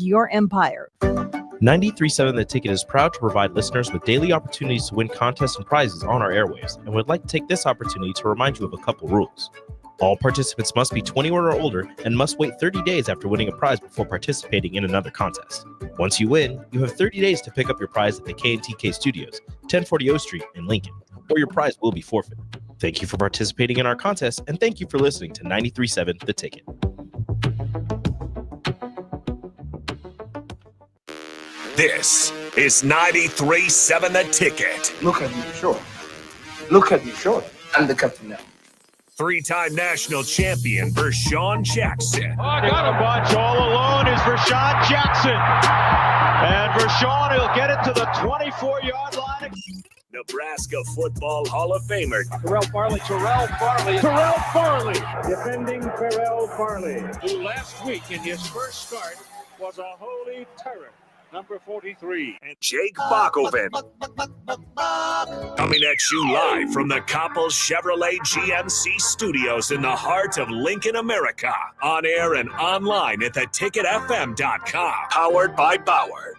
your empire. 93.7 The Ticket is proud to provide listeners with daily opportunities to win contests and prizes on our airwaves, and would like to take this opportunity to remind you of a couple rules. All participants must be 21 or older and must wait 30 days after winning a prize before participating in another contest. Once you win, you have 30 days to pick up your prize at the K&TK Studios, 1040 O Street in Lincoln, or your prize will be forfeited. Thank you for participating in our contest, and thank you for listening to 93.7 The Ticket. This is 93.7 The Ticket. Look at me, sure. Look at me, sure. I'm the captain now. Three-time national champion Vershawn Jackson. Oh, got a bunch all alone is Vershawn Jackson. And Vershawn, he'll get it to the 24-yard line. Nebraska Football Hall of Famer Terrell Farley, defending Terrell Farley, who last week in his first start was a holy terror. Number 43. and Jake Bakoven. Coming at you live from the Coppel Chevrolet GMC studios in the heart of Lincoln, America. On air and online at theticketfm.com. Powered by Bauer.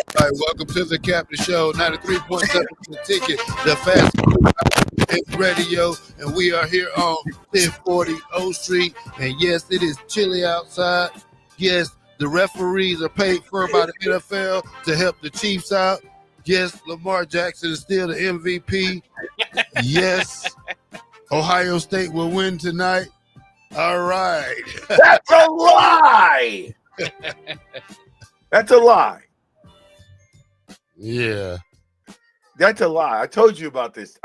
All right, welcome to the Captain Show, 93.7 The Ticket, the fast radio, and we are here on 1040 O Street. And yes, it is chilly outside. Yes, the referees are paid for by the NFL to help the Chiefs out. Yes, Lamar Jackson is still the MVP. Yes, Ohio State will win tonight. All right. That's a lie. That's a lie. Yeah. That's a lie. I told you about this.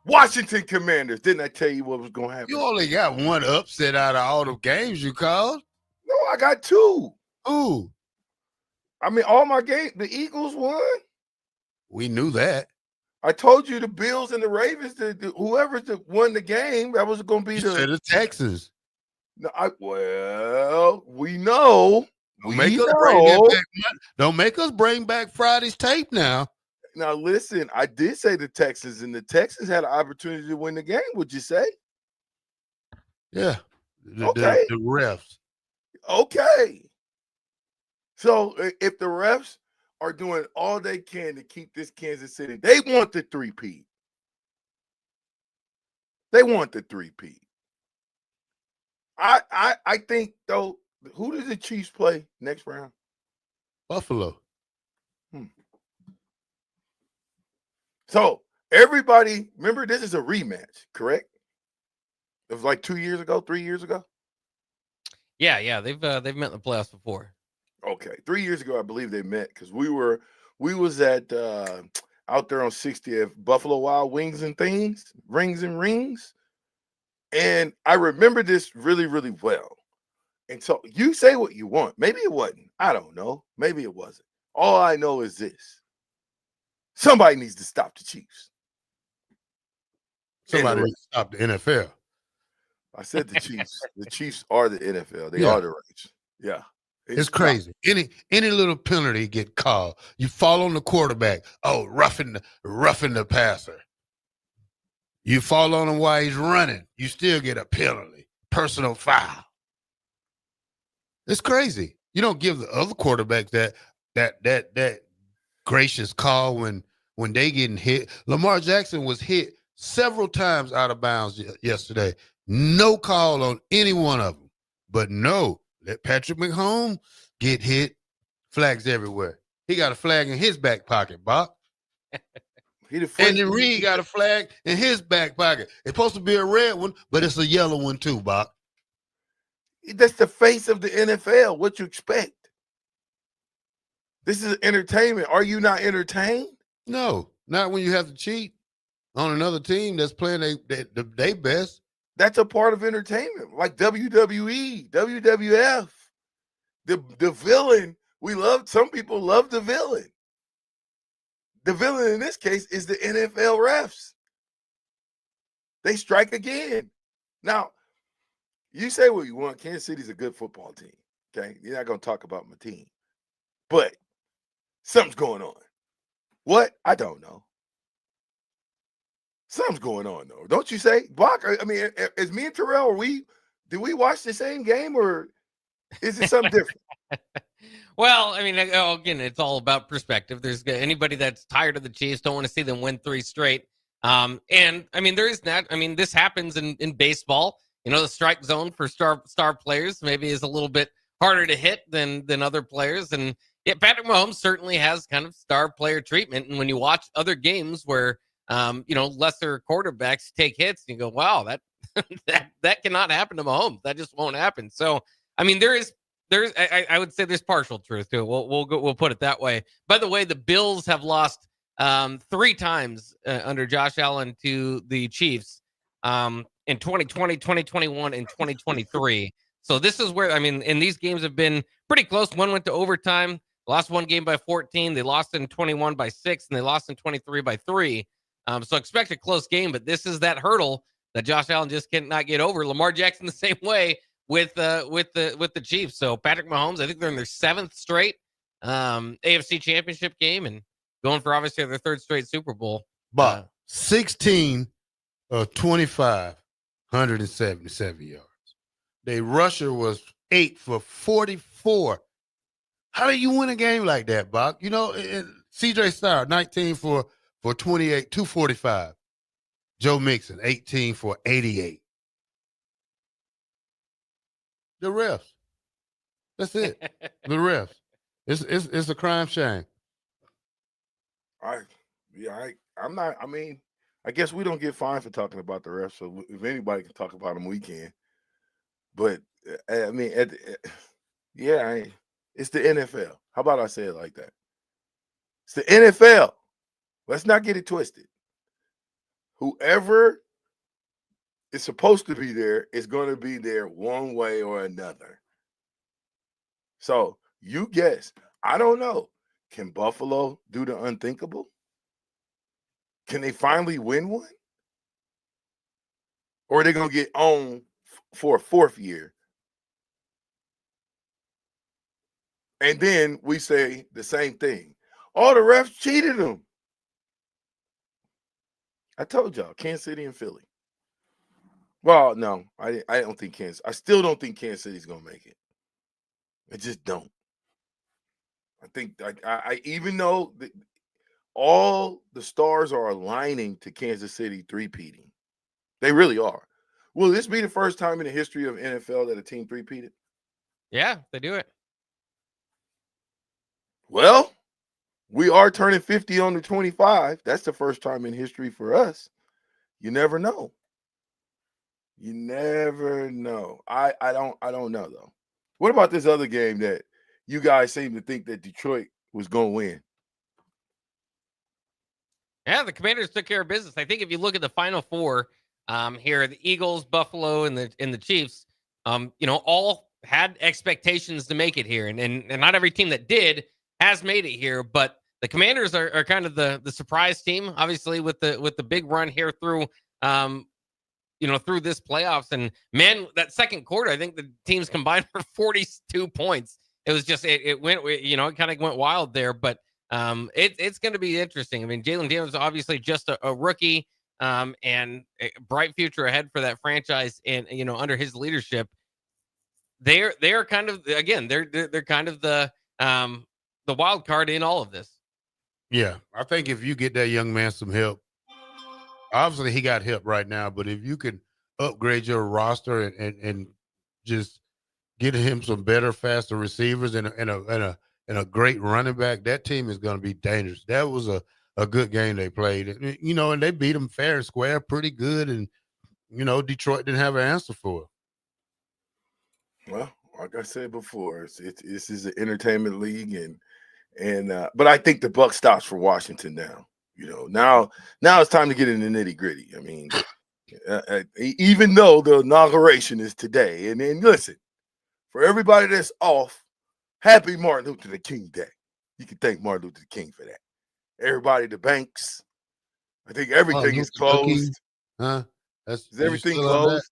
Washington Commanders. Didn't I tell you what was going to happen? You only got one upset out of all the games you called. No, I got two. Ooh, I mean, all my games, the Eagles won. we knew that. I told you the Bills and the Ravens, whoever won the game, that was going to be You said the Texans. No, we know. Don't make us bring back Friday's tape now. Now, listen, I did say the Texans, and the Texans had an opportunity to win the game, would you say? Yeah. Okay. The refs. Okay. So if the refs are doing all they can to keep this Kansas City, they want the three-peat. They want the three-peat. I think, though, who does the Chiefs play next round? Buffalo. So everybody, remember, this is a rematch, correct? It was like 2 years ago, 3 years ago. Yeah, they've met in the playoffs before. Okay, 3 years ago, I believe they met because we was at out there on 60th Buffalo Wild Wings and things, rings and rings, and I remember this really, really well. And so you say what you want. Maybe it wasn't. I don't know. Maybe it wasn't. All I know is this: somebody needs to stop the Chiefs. Somebody needs to stop the NFL. I said the Chiefs. The Chiefs are the NFL. They are the Raiders. Yeah. It's crazy. Any little penalty get called. You fall on the quarterback. Oh, roughing the passer. You fall on him while he's running. You still get a penalty. Personal foul. It's crazy. You don't give the other quarterback that gracious call when they getting hit. Lamar Jackson was hit several times out of bounds yesterday. No call on any one of them. But no, let Patrick Mahomes get hit. Flags everywhere. He got a flag in his back pocket, Bob. Andy Reid got a flag in his back pocket. It's supposed to be a red one, but it's a yellow one too, Bob. That's the face of the NFL. What you expect? This is entertainment. Are you not entertained? No, not when you have to cheat on another team that's playing they best. That's a part of entertainment, like WWE, WWF. The villain, some people love the villain. The villain in this case is the NFL refs. They strike again. Now, you say what you want. Kansas City's a good football team. Okay, you're not gonna talk about my team, but something's going on. What? I don't know. Something's going on though, don't you say, Bach? I mean, is me and Terrell? Did we watch the same game, or is it something different? Well, I mean, again, it's all about perspective. There's anybody that's tired of the Chiefs, don't want to see them win 3 straight. And I mean, there is that. I mean, this happens in baseball. You know, the strike zone for star players maybe is a little bit harder to hit than other players. And yeah, Patrick Mahomes certainly has kind of star player treatment. And when you watch other games where lesser quarterbacks take hits, you go, wow, that that cannot happen to Mahomes. That just won't happen. So, I mean, I would say there's partial truth to it. We'll put it that way. By the way, the Bills have lost 3 times under Josh Allen to the Chiefs in 2020, 2021, and 2023. So this is where, I mean, and these games have been pretty close. One went to overtime, lost one game by 14. They lost in 21 by 6, and they lost in 23 by 3. So expect a close game, but this is that hurdle that Josh Allen just cannot get over. Lamar Jackson the same way with the Chiefs. So Patrick Mahomes, I think they're in their 7th straight AFC Championship game and going for obviously their 3rd straight Super Bowl. But 16 of 25, 177 yards. The rusher was 8 for 44. How do you win a game like that, Bach? You know, CJ Star, 19 for 28, 245. Joe Mixon, 18 for 88. The refs. That's it. The refs. It's a crime shame. I'm not. I mean, I guess we don't get fined for talking about the refs. So if anybody can talk about them, we can. But I mean, it's the NFL. How about I say it like that? It's the NFL. Let's not get it twisted. Whoever is supposed to be there is going to be there one way or another. So you guess. I don't know. Can Buffalo do the unthinkable? Can they finally win one? Or are they going to get on for a 4th year? And then we say the same thing. All the refs cheated them. I told y'all, Kansas City and Philly. Well, no, I don't think Kansas. I still don't think Kansas City's going to make it. I just don't. I think I even though all the stars are aligning to Kansas City three-peating. They really are. Will this be the first time in the history of NFL that a team three-peated? Yeah, they do it. Well, we are turning 50 on the 25. That's the first time in history for us. You never know. You never know. I don't know though. What about this other game that you guys seem to think that Detroit was going to win? Yeah, the Commanders took care of business. I think if you look at the Final Four here, the Eagles, Buffalo, and the Chiefs, all had expectations to make it here, and not every team that did has made it here. But the Commanders are kind of the surprise team, obviously with the big run here through through this playoffs. And man, that second quarter, I think the teams combined for 42 points. It was just it went it kind of went wild there, but. It's going to be interesting. I mean, Jalen Daniels is obviously just a rookie, and a bright future ahead for that franchise. And under his leadership, they're kind of they're kind of the wild card in all of this. Yeah, I think if you get that young man some help, obviously he got help right now, but if you can upgrade your roster and just get him some better, faster receivers and a great running back, that team is going to be dangerous. That was a good game they played, and they beat them fair and square pretty good. And, Detroit didn't have an answer for it. Well, like I said before, this is an entertainment league, but I think the buck stops for Washington now. Now it's time to get in the nitty gritty. I mean, even though the inauguration is today, and then listen, for everybody that's off, happy Martin Luther King Day. You can thank Martin Luther King for that. Everybody, the banks. I think everything is closed. Huh? Is everything closed?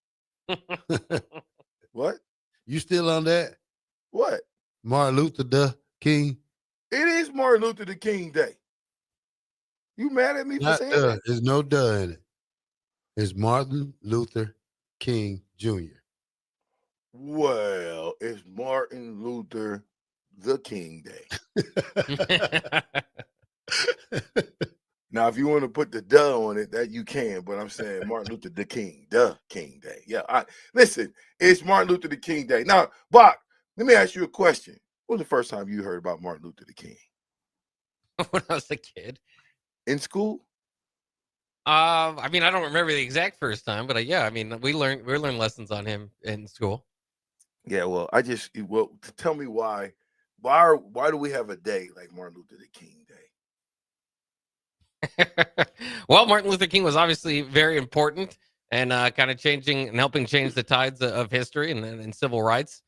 What? You still on that? What? Martin Luther the King. It is Martin Luther the King Day. You mad at me for Not saying duh. that? There's no duh in it. It's Martin Luther King Jr. Well, it's Martin Luther the King Day. Now, if you want to put the duh on it, that you can, but I'm saying Martin Luther the King Day. Yeah, listen, it's Martin Luther the King Day. Now, Bach, let me ask you a question. When was the first time you heard about Martin Luther the King? When I was a kid. In school? I mean, I don't remember the exact first time, but yeah, I mean, we learned lessons on him in school. Yeah, well, tell me why do we have a day like Martin Luther the King Day? Well, Martin Luther King was obviously very important and kind of changing and helping change the tides of history and civil rights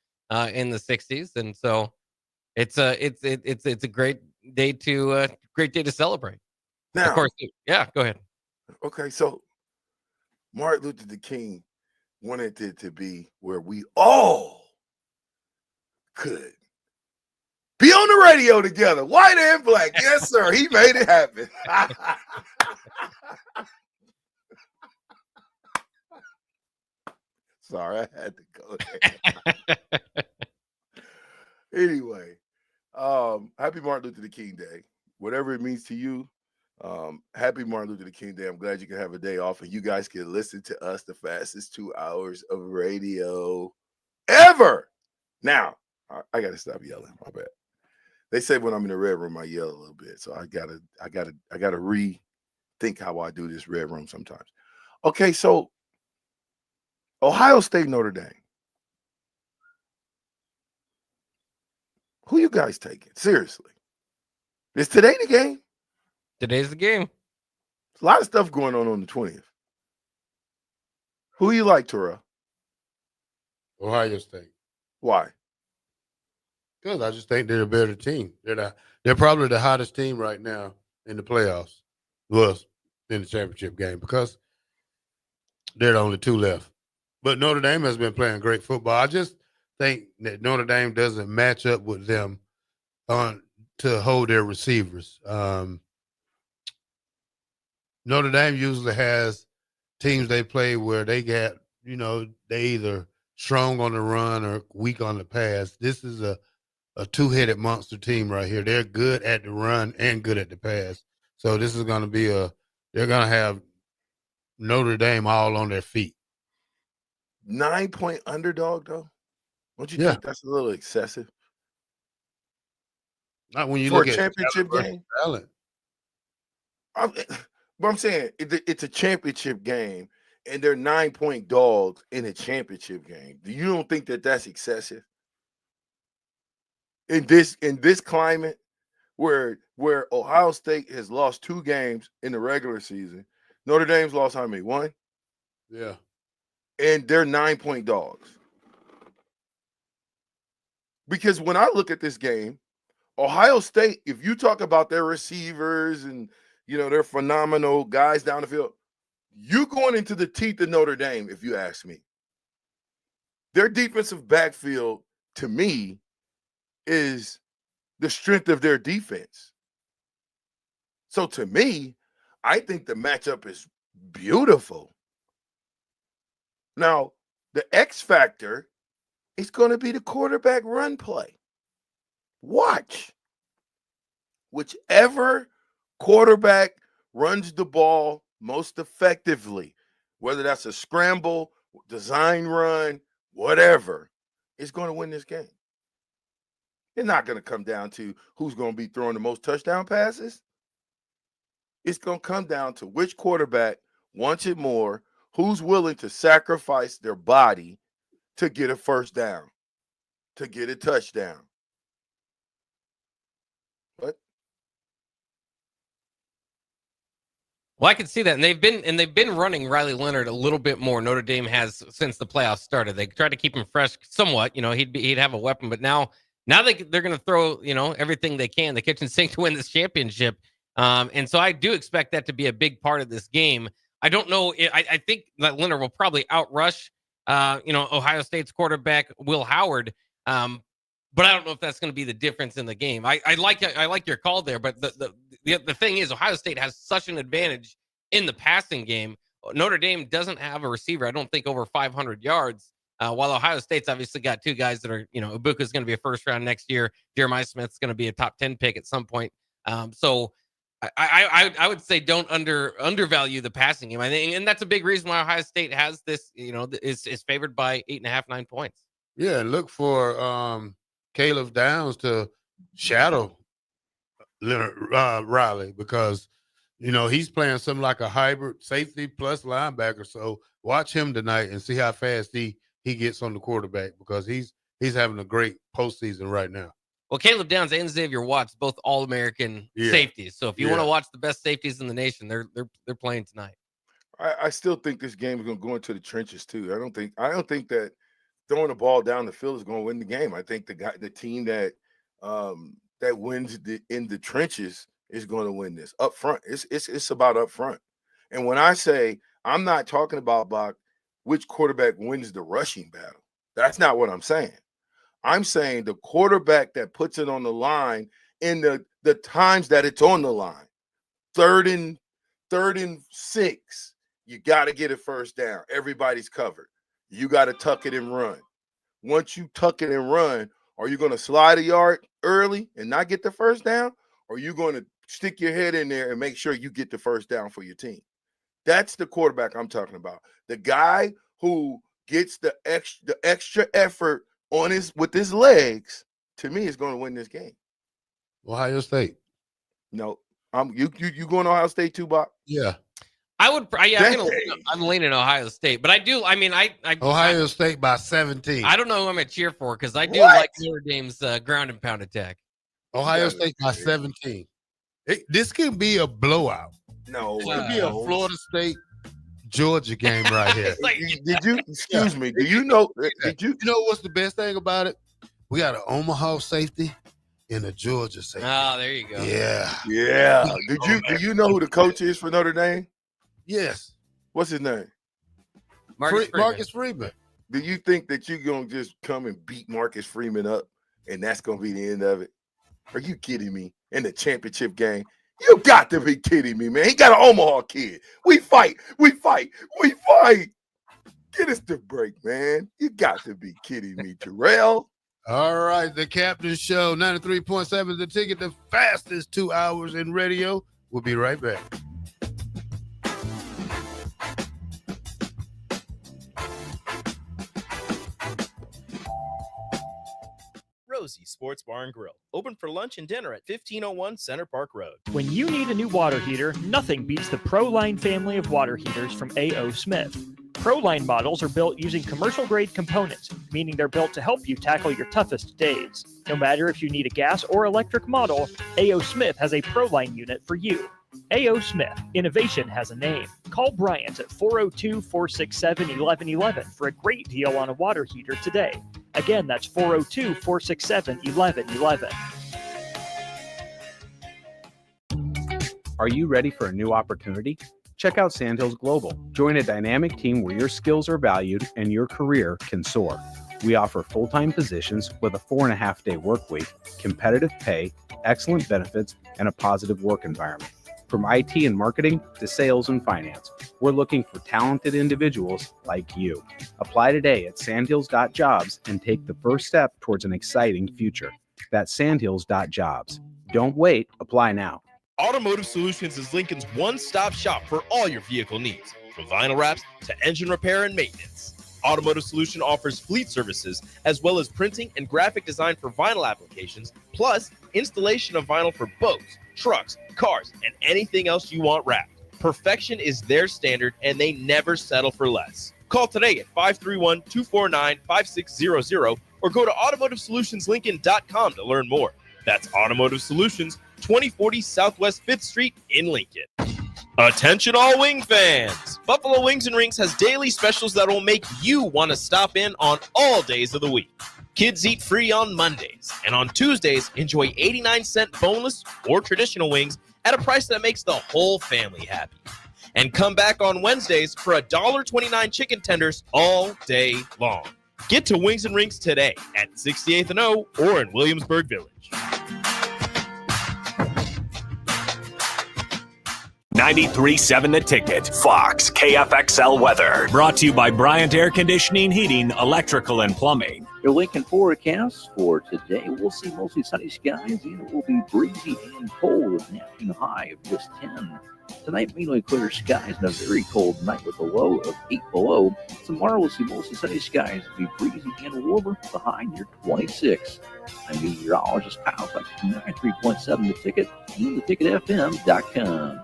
in the '60s, and so it's a great day to celebrate. Of Now, course, yeah. Go ahead. okay, so Martin Luther the King wanted it to be where we all could be on the radio together, white and black. Yes, sir. He made it happen. Sorry, I had to go there. Anyway, happy Martin Luther King Day. Whatever it means to you, happy Martin Luther King Day. I'm glad you can have a day off and you guys can listen to us the fastest 2 hours of radio ever. Now, I got to stop yelling. My bad. They say when I'm in the red room, I yell a little bit. So I gotta rethink how I do this red room sometimes. Okay, so Ohio State, Notre Dame. Who you guys taking? Seriously. Is today the game? Today's the game. There's a lot of stuff going on the 20th. Who you like, Terrell? Ohio State. Why? Because I just think they're a better team. They're probably the hottest team right now in the playoffs. Was in the championship game because they're the only two left. But Notre Dame has been playing great football. I just think that Notre Dame doesn't match up with them to hold their receivers. Notre Dame usually has teams they play where they get, they either strong on the run or weak on the pass. This is a two-headed monster team right here. They're good at the run and good at the pass. So this is going to be they're going to have Notre Dame all on their feet. 9-point underdog, though? Don't you think that's a little excessive? Not when you for look a at championship game. Talent. But I'm saying it's a championship game, and they're 9-point dogs in a championship game. Do you don't think that that's excessive? In this climate, where Ohio State has lost 2 games in the regular season, Notre Dame's lost how many? 1? Yeah. And they're 9-point dogs. Because when I look at this game, Ohio State, if you talk about their receivers and they're phenomenal guys down the field, you going into the teeth of Notre Dame, if you ask me. Their defensive backfield, to me, is the strength of their defense. So to me, I think the matchup is beautiful. Now, the X factor is going to be the quarterback run play. Watch. Whichever quarterback runs the ball most effectively, whether that's a scramble, design run, whatever, is going to win this game. It's not going to come down to who's going to be throwing the most touchdown passes. It's going to come down to which quarterback wants it more, who's willing to sacrifice their body to get a first down, to get a touchdown. What? Well, I can see that, and they've been running Riley Leonard a little bit more. Notre Dame has since the playoffs started. They tried to keep him fresh somewhat. He'd have a weapon, but now they're going to throw everything they can, the kitchen sink, to win this championship. And so I do expect that to be a big part of this game. I don't know. I think that Leonard will probably outrush Ohio State's quarterback Will Howard. But but I don't know if that's going to be the difference in the game. I like your call there, but the thing is, Ohio State has such an advantage in the passing game. Notre Dame doesn't have a receiver, I don't think, over 500 yards. While Ohio State's obviously got two guys that are, Ibuka's going to be a first round next year. Jeremiah Smith's going to be a top 10 pick at some point. So I would say don't undervalue the passing game. I think, and that's a big reason why Ohio State has this, is favored by 8.5, 9 points. Yeah, look for Caleb Downs to shadow Riley, because he's playing something like a hybrid safety plus linebacker. So watch him tonight and see how fast he gets on the quarterback, because he's having a great postseason right now. Well, Caleb Downs and Xavier Watts, both All-American safeties. So if you want to watch the best safeties in the nation, they're playing tonight. I still think this game is going to go into the trenches too. I don't think that throwing the ball down the field is going to win the game. I think the team that wins in the trenches is going to win this up front. It's about up front. And when I say, I'm not talking about which quarterback wins the rushing battle. That's not what I'm saying. I'm saying the quarterback that puts it on the line in the times that it's on the line. Third and 6, you got to get a first down. Everybody's covered. You got to tuck it and run. Once you tuck it and run, are you going to slide a yard early and not get the first down? Or are you going to stick your head in there and make sure you get the first down for your team? That's the quarterback I'm talking about. The guy who gets the extra effort with his legs, to me, is going to win this game. Ohio State. No, you going to Ohio State too, Bob? Yeah. I'm leaning Ohio State, but I do. I mean, Ohio State by 17. I don't know who I'm going to cheer for, because I do like Notre Dame's ground and pound attack. Ohio State by 17. This can be a blowout. No, it could be a Florida State Georgia game right here. Did you? Excuse me. Do you know? Did you? You know what's the best thing about it? We got an Omaha safety and a Georgia safety. Oh, there you go. Yeah. Do you know who the coach is for Notre Dame? Yes. What's his name? Marcus Freeman. Do you think that you're gonna just come and beat Marcus Freeman up, and that's gonna be the end of it? Are you kidding me? In the championship game? You got to be kidding me, man. He got an Omaha kid. We fight. Get us the break, man. You got to be kidding me, Terrell. All right, the Captain Show, 93.7 The Ticket, the fastest 2 hours in radio. We'll be right back. Rosie Sports Bar and Grill, open for lunch and dinner at 1501 Center Park Road. When you need a new water heater, nothing beats the ProLine family of water heaters from A.O. Smith. ProLine models are built using commercial-grade components, meaning they're built to help you tackle your toughest days. No matter if you need a gas or electric model, A.O. Smith has a ProLine unit for you. A.O. Smith, innovation has a name. Call Bryant at 402-467-1111 for a great deal on a water heater today. Again, that's 402-467-1111. Are you ready for a new opportunity? Check out Sandhills Global. Join a dynamic team where your skills are valued and your career can soar. We offer full-time positions with a 4.5-day work week, competitive pay, excellent benefits, and a positive work environment. From IT and marketing to sales and finance, we're looking for talented individuals like you. Apply today at sandhills.jobs and take the first step towards an exciting future. That's sandhills.jobs. Don't wait, apply now. Automotive Solutions is Lincoln's one-stop shop for all your vehicle needs, from vinyl wraps to engine repair and maintenance. Automotive Solution offers fleet services as well as printing and graphic design for vinyl applications, plus installation of vinyl for boats, trucks, cars, and anything else you want wrapped. Perfection is their standard, and they never settle for less. Call today at 531-249-5600 or go to automotivesolutionslincoln.com to learn more. That's Automotive Solutions, 2040 Southwest 5th Street in Lincoln. Attention all wing fans! Buffalo Wings and Rings has daily specials that will make you want to stop in on all days of the week. Kids eat free on Mondays, and on Tuesdays, enjoy 89-cent boneless or traditional wings at a price that makes the whole family happy. And come back on Wednesdays for $1.29 chicken tenders all day long. Get to Wings and Rings today at 68th and O or in Williamsburg Village. 93.7 The Ticket, Fox, KFXL weather. Brought to you by Bryant Air Conditioning, Heating, Electrical, and Plumbing. Your Lincoln forecast for today, we'll see mostly sunny skies and it will be breezy and cold with an afternoon high of just 10. Tonight, mainly clear skies and a very cold night with a low of 8 below. Tomorrow, we'll see mostly sunny skies, be breezy and warmer, with a high near 26. I'm meteorologist Kyle, like 93.7 The Ticket and theticketfm.com.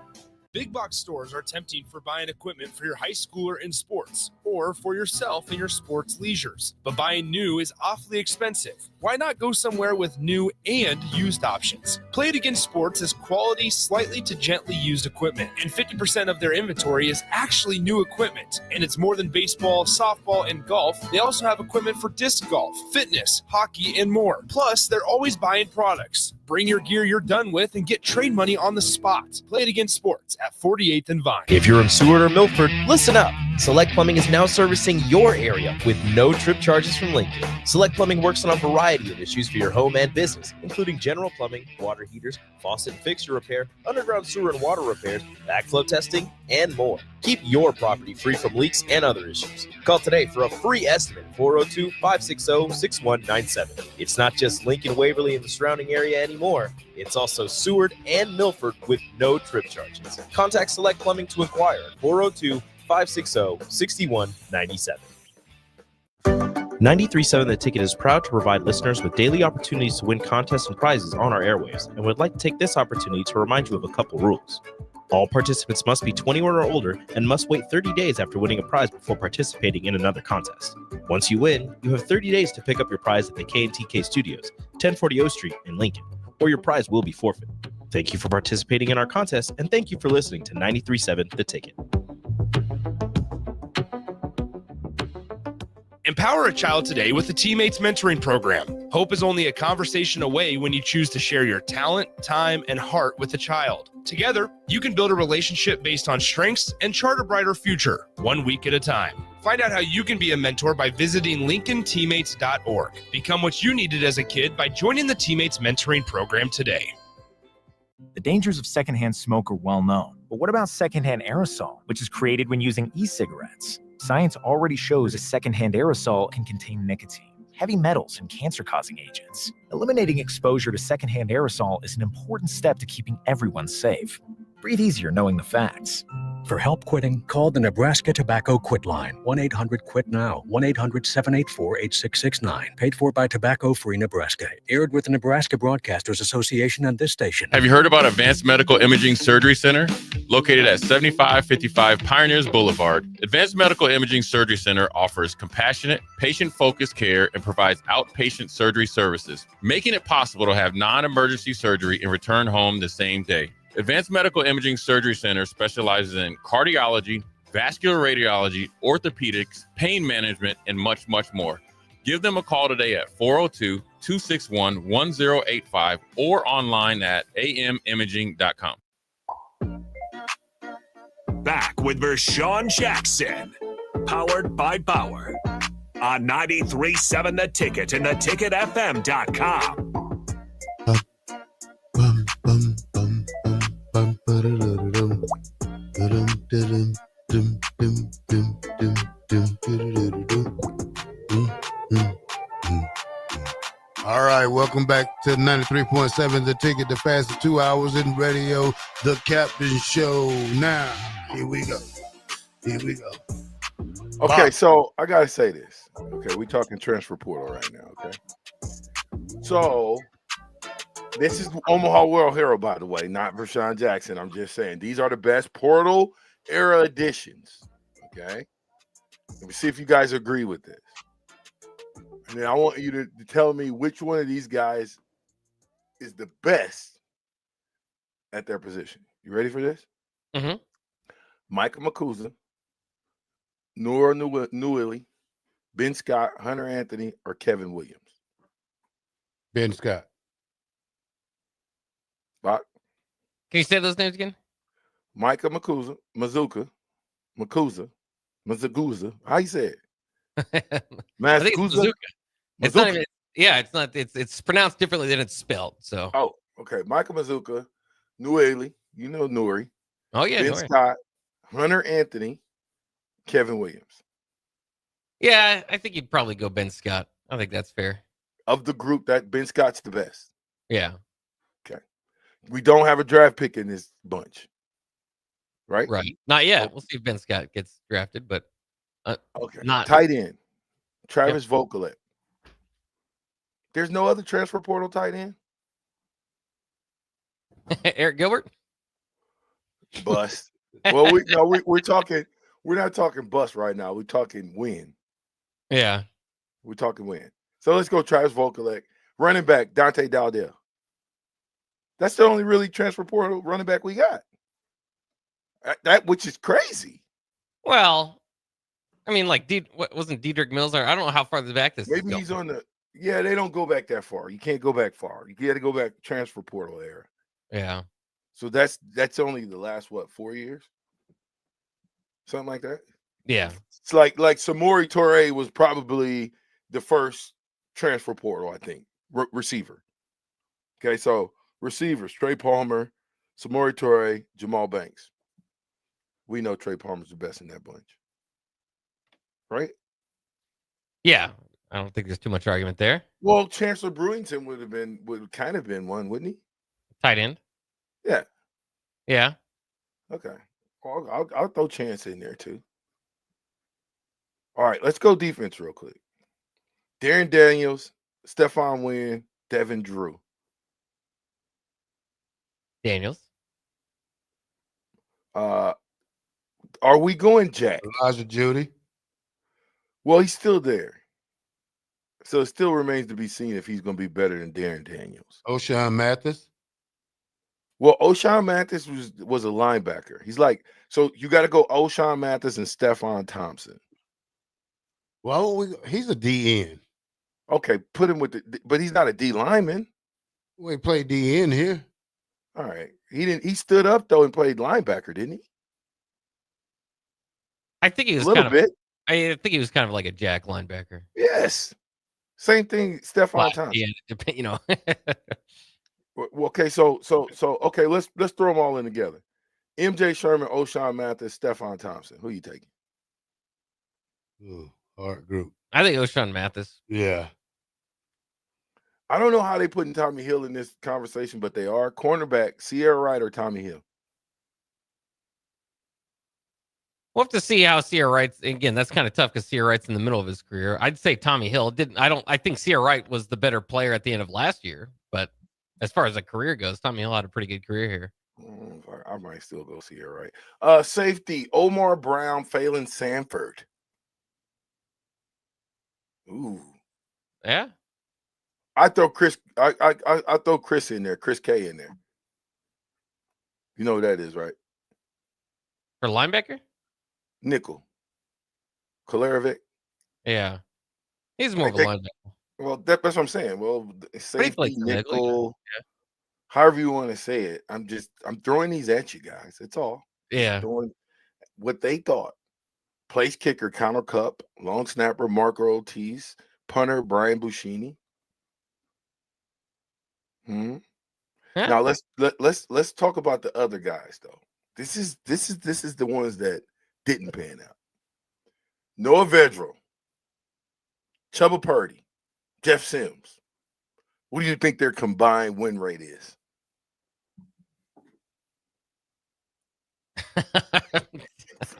Big box stores are tempting for buying equipment for your high schooler in sports or for yourself in your sports leisures. But buying new is awfully expensive. Why not go somewhere with new and used options? Play It Again Sports is quality, slightly to gently used equipment, and 50% of their inventory is actually new equipment. And it's more than baseball, softball, and golf. They also have equipment for disc golf, fitness, hockey, and more. Plus, they're always buying products. Bring your gear you're done with and get trade money on the spot. Play It Again Sports at 48th and Vine. If you're in Seward or Milford, listen up. Select Plumbing is now servicing your area with no trip charges from Lincoln. Select Plumbing works on a variety of issues for your home and business, including general plumbing, water heaters, faucet and fixture repair, underground sewer and water repairs, backflow testing, and more. Keep your property free from leaks and other issues. Call today for a free estimate, 402-560-6197. It's not just Lincoln, Waverly, and the surrounding area anymore. It's also Seward and Milford with no trip charges. Contact Select Plumbing to inquire at 402-560-6197. 93.7 The Ticket is proud to provide listeners with daily opportunities to win contests and prizes on our airwaves, and would like to take this opportunity to remind you of a couple rules. All participants must be 21 or older and must wait 30 days after winning a prize before participating in another contest. Once you win, you have 30 days to pick up your prize at the K&TK Studios, 1040 O Street in Lincoln, or your prize will be forfeit. Thank you for participating in our contest, and thank you for listening to 93.7 The Ticket. Empower a child today with the Teammates Mentoring Program. Hope is only a conversation away when you choose to share your talent, time, and heart with a child. Together, you can build a relationship based on strengths and chart a brighter future, 1 week at a time. Find out how you can be a mentor by visiting LincolnTeammates.org. Become what you needed as a kid by joining the Teammates Mentoring Program today. The dangers of secondhand smoke are well known. But what about secondhand aerosol, which is created when using e-cigarettes? Science already shows a secondhand aerosol can contain nicotine, heavy metals, and cancer-causing agents. Eliminating exposure to secondhand aerosol is an important step to keeping everyone safe. Breathe easier knowing the facts. For help quitting, call the Nebraska Tobacco Quit Line, 1-800-QUIT-NOW, 1-800-784-8669. Paid for by Tobacco Free Nebraska. Aired with the Nebraska Broadcasters Association and this station. Have you heard about Advanced Medical Imaging Surgery Center? Located at 7555 Pioneers Boulevard, Advanced Medical Imaging Surgery Center offers compassionate, patient-focused care and provides outpatient surgery services, making it possible to have non-emergency surgery and return home the same day. Advanced Medical Imaging Surgery Center specializes in cardiology, vascular radiology, orthopedics, pain management, and much, much more. Give them a call today at 402-261-1085 or online at amimaging.com. Back with Vershawn Jackson, powered by Bauer, on 93.7 The Ticket and theticketfm.com. All right, welcome back to 93.7 The Ticket, the fastest 2 hours in radio, the Captain Show. Now, here we go. Okay, Bob. so I gotta say this. Okay, we talking transfer portal right now. Okay, so this is Omaha World Hero, by the way, not Vershawn Jackson. I'm just saying these are the best portal era additions. Okay, let me see if you guys agree with this. And then I want you to tell me which one of these guys is the best at their position. You ready for this? Mm-hmm. Micah Makuza, Nora Newilly, Ben Scott, Hunter Anthony, or Kevin Williams? Ben Scott. Bach? Can you say those names again? Micah Makuza. How you say it? I think it's Mascuza? Mazuka. It's not even. Yeah, it's not. It's pronounced differently than it's spelled. So. Oh, okay. Michael Mazuka, Nueli, you know Nuri. Oh yeah, Ben Nori. Scott, Hunter Anthony, Kevin Williams. Yeah, I think you'd probably go Ben Scott. I think that's fair. Of the group, that Ben Scott's the best. Yeah. Okay. We don't have a draft pick in this bunch. Right? Right. Not yet. We'll see if Ben Scott gets drafted, but okay. Not Tight end. Travis Vokalek. There's no other transfer portal tight end? Eric Gilbert? Bust. Well, we're talking, we're not talking bust right now. We're talking win. Yeah. We're talking win. So let's go Travis Vokalek. Running back, Dante Dowdell. That's the only really transfer portal running back we got. That which is crazy. Well, I mean, like, wasn't Diedrich Mills? I don't know how far back this is Maybe going. he's on the. Yeah, they don't go back that far. You can't go back far. You got to go back transfer portal era. Yeah. So that's only the last 4 years, something like that. Yeah. It's like Samori Toure was probably the first transfer portal, I think, receiver. Okay, so receivers: Trey Palmer, Samori Toure, Jamal Banks. We know Trey Palmer's the best in that bunch, right? Yeah, I don't think there's too much argument there. Well, Chancellor Brewington would kind of been one, wouldn't he? Tight end. Yeah. Yeah. Okay. Well, I'll throw Chance in there too. All right, let's go defense real quick. Darren Daniels, Stephon Wynn, Devin Drew. Daniels. Are we going Jack? Elijah Judy. Well, he's still there. So it still remains to be seen if he's going to be better than Darren Daniels. O'Shawn Mathis. Well, O'Shawn Mathis was a linebacker. He's like, so you got to go O'Shawn Mathis and Stephon Thompson. Well, he's a DN. Okay, put him with but he's not a D lineman. We played DN here. All right. He stood up though and played linebacker, didn't he? I think he was a little bit. I think he was kind of like a jack linebacker. Yes. Same thing, Stephon Thompson. Yeah, you know. Well, okay, so okay, let's throw them all in together. MJ Sherman, O'Shawn Mathis, Stephon Thompson. Who are you taking? Ooh, hard group. I think O'Shawn Mathis. Yeah. I don't know how they putting Tommy Hill in this conversation, but they are. Cornerback, Sierra Wright or Tommy Hill? We'll have to see how Sierra Wright's, again, that's kind of tough because Sierra Wright's in the middle of his career. I'd say Tommy Hill. I think Sierra Wright was the better player at the end of last year, but as far as a career goes, Tommy Hill had a pretty good career here. I might still go Sierra Wright. Safety, Omar Brown, Phelan Sanford. Ooh. Yeah. I throw Chris. I throw Chris in there. Chris K in there. You know who that is, right? For linebacker? Nickel. Kolarevic. Yeah. He's more of a linebacker. Well, that's what I'm saying. Well, safety, nickel, yeah. However you want to say it. I'm throwing these at you guys. That's all. Yeah. Throwing what they thought. Place kicker, Connor Cup. Long snapper, Marco Ortiz. Punter, Brian Buschini. Now let's talk about the other guys though. This is the ones that didn't pan out. Noah Vedral, Chubba Purdy, Jeff Sims. What do you think their combined win rate is?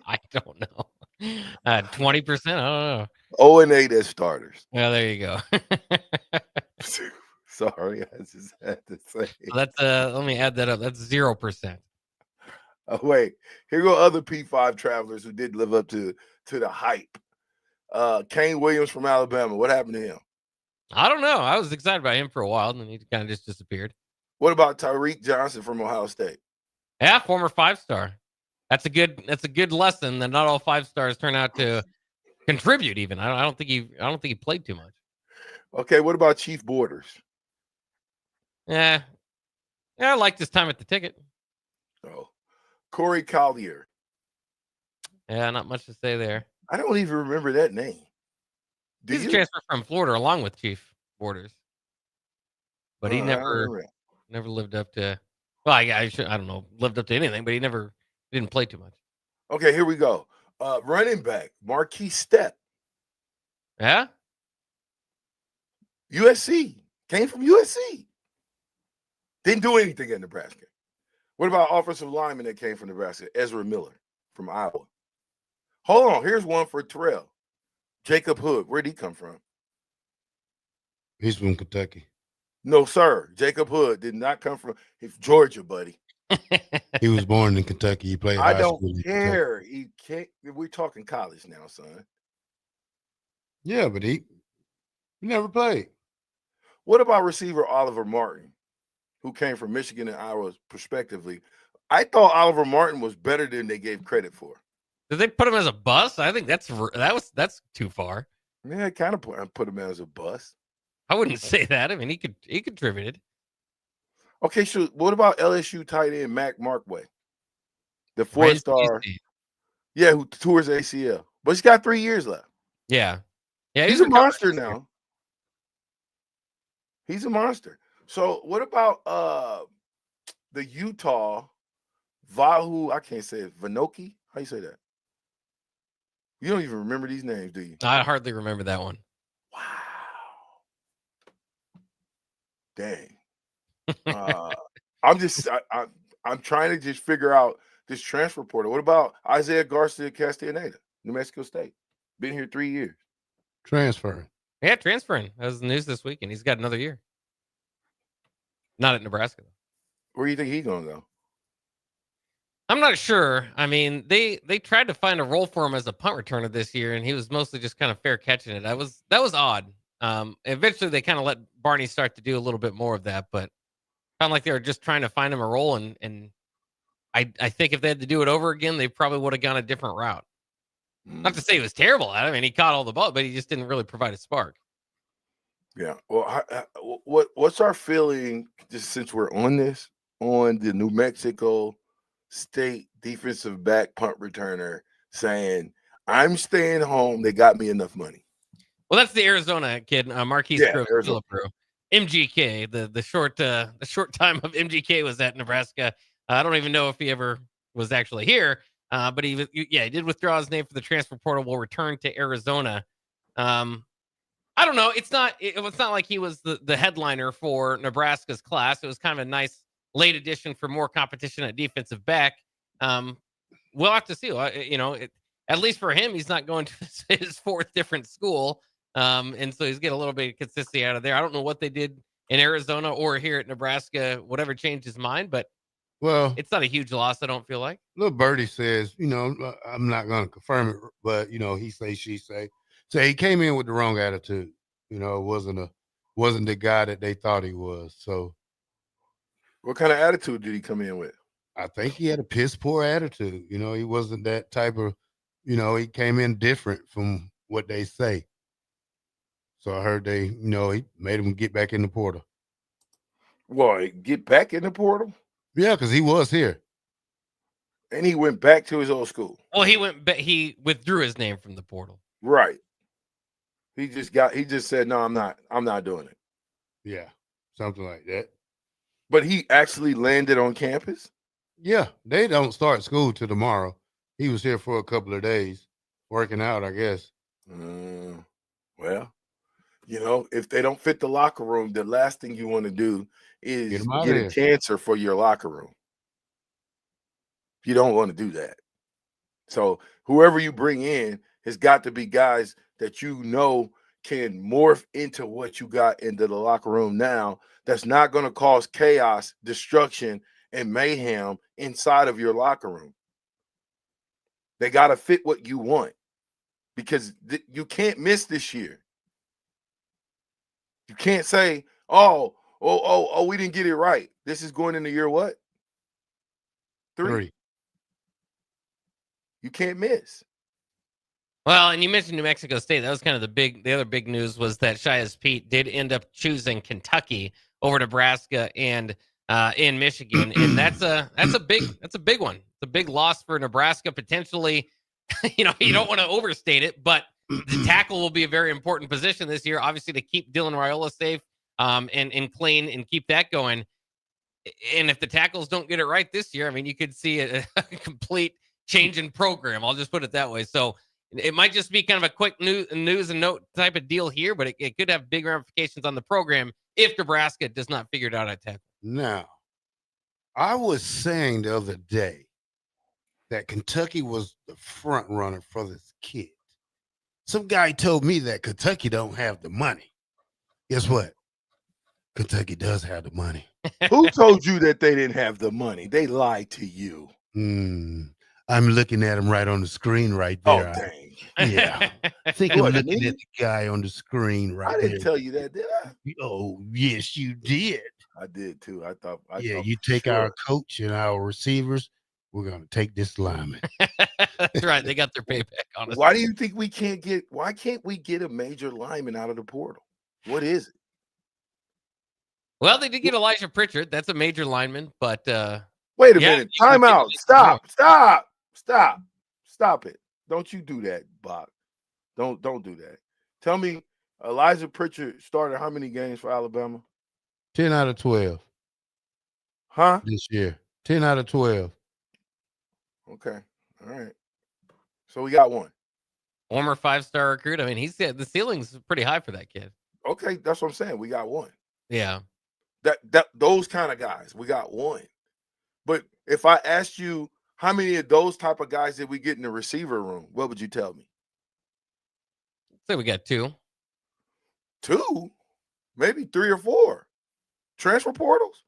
I don't know. 20%? I don't know. 0-8 as starters. Yeah, there you go. Sorry, I just had to say. So that's let me add that up. That's 0%. Oh, wait. Here go other P5 travelers who did live up to the hype. Kane Williams from Alabama. What happened to him? I don't know. I was excited about him for a while, and then he kind of just disappeared. What about Tyreek Johnson from Ohio State? Yeah, former 5-star. That's a good lesson that not all 5-stars turn out to contribute. Even I don't think he played too much. Okay, what about Chief Borders? Yeah, I like this time at the ticket. Oh, Corey Collier. Yeah, not much to say there. I don't even remember that name. He's a transfer from Florida along with Chief Borders. But he never lived up to, well, I don't know, lived up to anything, but he didn't play too much. Okay, here we go. Running back, Marquise Stepp. Yeah? USC. Came from USC. Didn't do anything at Nebraska. What about offensive lineman that came from Nebraska? Ezra Miller from Iowa. Hold on. Here's one for Terrell. Jacob Hood. Where'd he come from? He's from Kentucky. No, sir. Jacob Hood did not come from Georgia, buddy. He was born in Kentucky. He played high school in Kentucky. Care. He can't. We're talking college now, son. Yeah, but he never played. What about receiver Oliver Martin, who came from Michigan and Iowa, respectively? I thought Oliver Martin was better than they gave credit for. Did they put him as a bust? I think that's too far. Yeah, kind of put him as a bust. I wouldn't say that. I mean, he contributed. Okay, so what about LSU tight end Mac Markway, the 4-star? Yeah, who tours ACL, but he's got 3 years left. Yeah, he's a monster now. He's a monster. So what about the Utah Vahu? I can't say it. Vanoki? How you say that? You don't even remember these names, do you? I hardly remember that one. Wow. Dang. I'm trying to just figure out this transfer portal. What about Isaiah Garcia Castellaneta, New Mexico State? Been here 3 years. Transferring. Yeah, transferring. That was the news this week, and he's got another year. Not at Nebraska. Where do you think he's gonna go? I'm not sure. I mean, they tried to find a role for him as a punt returner this year, and he was mostly just kind of fair catching it. That was odd. Eventually, they kind of let Barney start to do a little bit more of that, but sounded like they were just trying to find him a role. And I think if they had to do it over again, they probably would have gone a different route. Not to say he was terrible at it. I mean, he caught all the ball, but he just didn't really provide a spark. Yeah. Well, what's our feeling, just since we're on this, on the New Mexico State defensive back punt returner saying, I'm staying home. They got me enough money. Well, that's the Arizona kid, Marquise Phillipro. MGK, the short time of MGK was at Nebraska. I don't even know if he ever was actually here, but he did withdraw his name for the transfer portal. Will return to Arizona. I don't know. It's not like he was the headliner for Nebraska's class. It was kind of a nice late addition for more competition at defensive back. We'll have to see. At least for him, he's not going to his fourth different school. And so he's getting a little bit of consistency out of there. I don't know what they did in Arizona or here at Nebraska, whatever changed his mind, but it's not a huge loss, I don't feel like. Little Birdie says, I'm not going to confirm it, but, he say, she say. So he came in with the wrong attitude. It wasn't the guy that they thought he was. So what kind of attitude did he come in with? I think he had a piss poor attitude. He wasn't that type of, he came in different from what they say. So I heard he made him get back in the portal. Well, get back in the portal? Yeah, because he was here. And he went back to his old school. Well, he withdrew his name from the portal. Right. He just said, no, I'm not doing it. Yeah, something like that. But he actually landed on campus? Yeah, they don't start school till tomorrow. He was here for a couple of days, working out, I guess. Well, if they don't fit the locker room, the last thing you want to do is get a cancer for your locker room. You don't want to do that. So whoever you bring in has got to be guys that can morph into what you got into the locker room now. That's not going to cause chaos, destruction, and mayhem inside of your locker room. They got to fit what you want, because you can't miss this year. You can't say, oh, we didn't get it right. This is going into year what? 3. You can't miss. Well, and you mentioned New Mexico State. That was kind of the other big news was that Shias Pete did end up choosing Kentucky over Nebraska and in Michigan, and that's a big one. It's a big loss for Nebraska potentially. You don't want to overstate it, but the tackle will be a very important position this year, obviously, to keep Dylan Raiola safe and clean and keep that going. And if the tackles don't get it right this year, I mean, you could see a complete change in program. I'll just put it that way. So it might just be kind of a quick news and note type of deal here, but it could have big ramifications on the program if Nebraska does not figure it out at tackle. Now, I was saying the other day that Kentucky was the front runner for this kid. Some guy told me that Kentucky don't have the money. Guess what? Kentucky does have the money. Who told you that they didn't have the money? They lied to you. I'm looking at him right on the screen right there. Oh, dang. Yeah. I think I'm looking at the guy on the screen right there. I didn't tell you that, did I? Oh, yes, you did. I did too. I thought you take our coach and our receivers. We're going to take this lineman. That's right. They got their payback on us. Why do you think why can't we get a major lineman out of the portal? What is it? Well, they did get Elijah Pritchard. That's a major lineman, but wait a minute. Time out. Stop it. Don't you do that, Bach. Don't do that. Tell me, Elijah Pritchard started how many games for Alabama? 10 out of 12. Huh? This year. 10 out of 12. Okay. All right. So we got one. Former 5-star recruit. I mean, he said the ceiling's pretty high for that kid. Okay, that's what I'm saying. We got one. Yeah. Those kind of guys, we got one. But if I asked you how many of those type of guys did we get in the receiver room, what would you tell me? Say we got two. Two? Maybe 3 or 4. Transfer portals?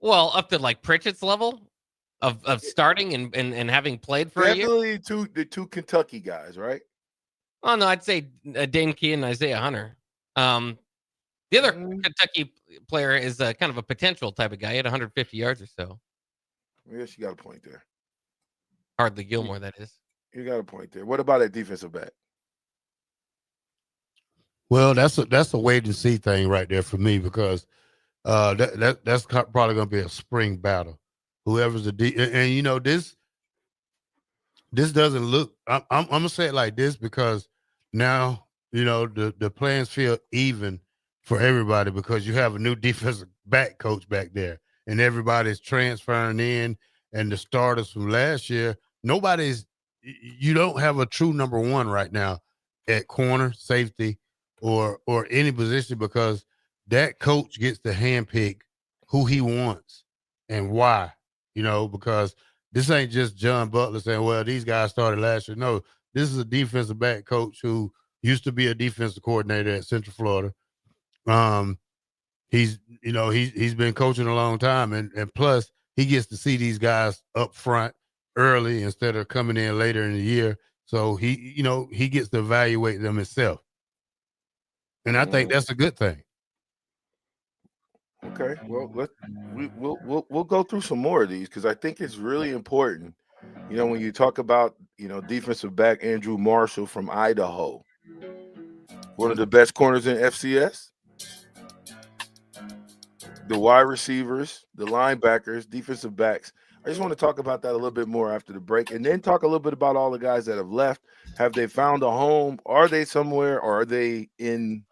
Well, up to like Pritchard's level of starting and having played for a year. Definitely the two Kentucky guys, right? Oh no, I'd say Dane Key and Isaiah Hunter. The other Kentucky player is kind of a potential type of guy. He had 150 yards or so. Yes, you got a point there. Hardly Gilmore, that is. You got a point there. What about that defensive back? Well, that's a wait and see thing right there for me because that's probably going to be a spring battle. Whoever's and you know this doesn't look. I'm gonna say it like this because now you know the players feel even for everybody because you have a new defensive back coach back there and everybody's transferring in and the starters from last year. You don't have a true number one right now at corner, safety, or any position because that coach gets to handpick who he wants and why. You know, because this ain't just John Butler saying, well, these guys started last year. No, this is a defensive back coach who used to be a defensive coordinator at Central Florida. He's been coaching a long time and plus he gets to see these guys up front early instead of coming in later in the year. So he gets to evaluate them himself. And I think that's a good thing. Okay, well we'll go through some more of these because I think it's really important. You know, when you talk about defensive back Andrew Marshall from Idaho, one of the best corners in FCS. The wide receivers, the linebackers, defensive backs. I just want to talk about that a little bit more after the break, and then talk a little bit about all the guys that have left. Have they found a home? Are they somewhere? Or are they in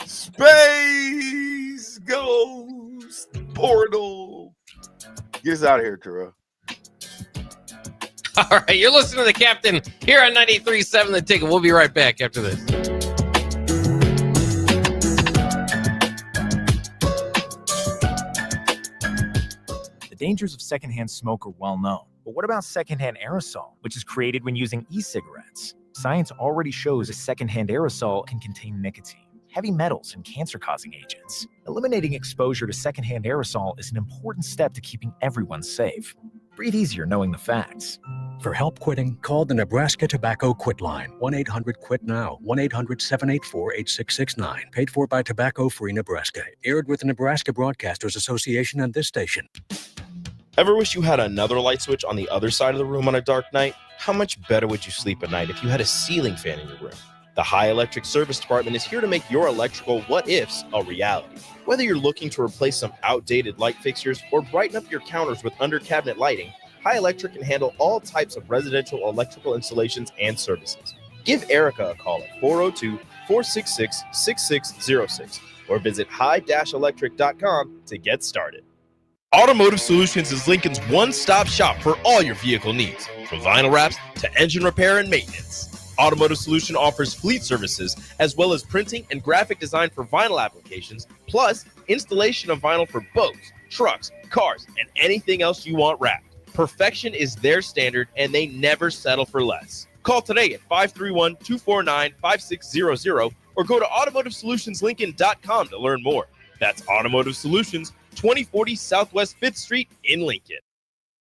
space ghost portal? Get us out of here, Terrell. All right, you're listening to the Captain here on 93.7 The Ticket. We'll be right back after this. The dangers of secondhand smoke are well known. But what about secondhand aerosol, which is created when using e-cigarettes? Science already shows a secondhand aerosol can contain nicotine, heavy metals, and cancer-causing agents. Eliminating exposure to secondhand aerosol is an important step to keeping everyone safe. Breathe easier knowing the facts. For help quitting, call the Nebraska Tobacco Quit Line, 1-800-QUIT-NOW, 1-800-784-8669. Paid for by Tobacco Free Nebraska. Aired with the Nebraska Broadcasters Association and this station. Ever wish you had another light switch on the other side of the room on a dark night? How much better would you sleep at night if you had a ceiling fan in your room? The High Electric Service Department is here to make your electrical what-ifs a reality. Whether you're looking to replace some outdated light fixtures or brighten up your counters with under-cabinet lighting, High Electric can handle all types of residential electrical installations and services. Give Erica a call at 402-466-6606 or visit high-electric.com to get started. Automotive Solutions is Lincoln's one-stop shop for all your vehicle needs, from vinyl wraps to engine repair and maintenance. Automotive Solution offers fleet services as well as printing and graphic design for vinyl applications, plus installation of vinyl for boats, trucks, cars, and anything else you want wrapped. Perfection is their standard, and they never settle for less. Call today at 531-249-5600 or go to automotivesolutionslincoln.com to learn more. That's Automotive Solutions, 2040 Southwest 5th Street in Lincoln.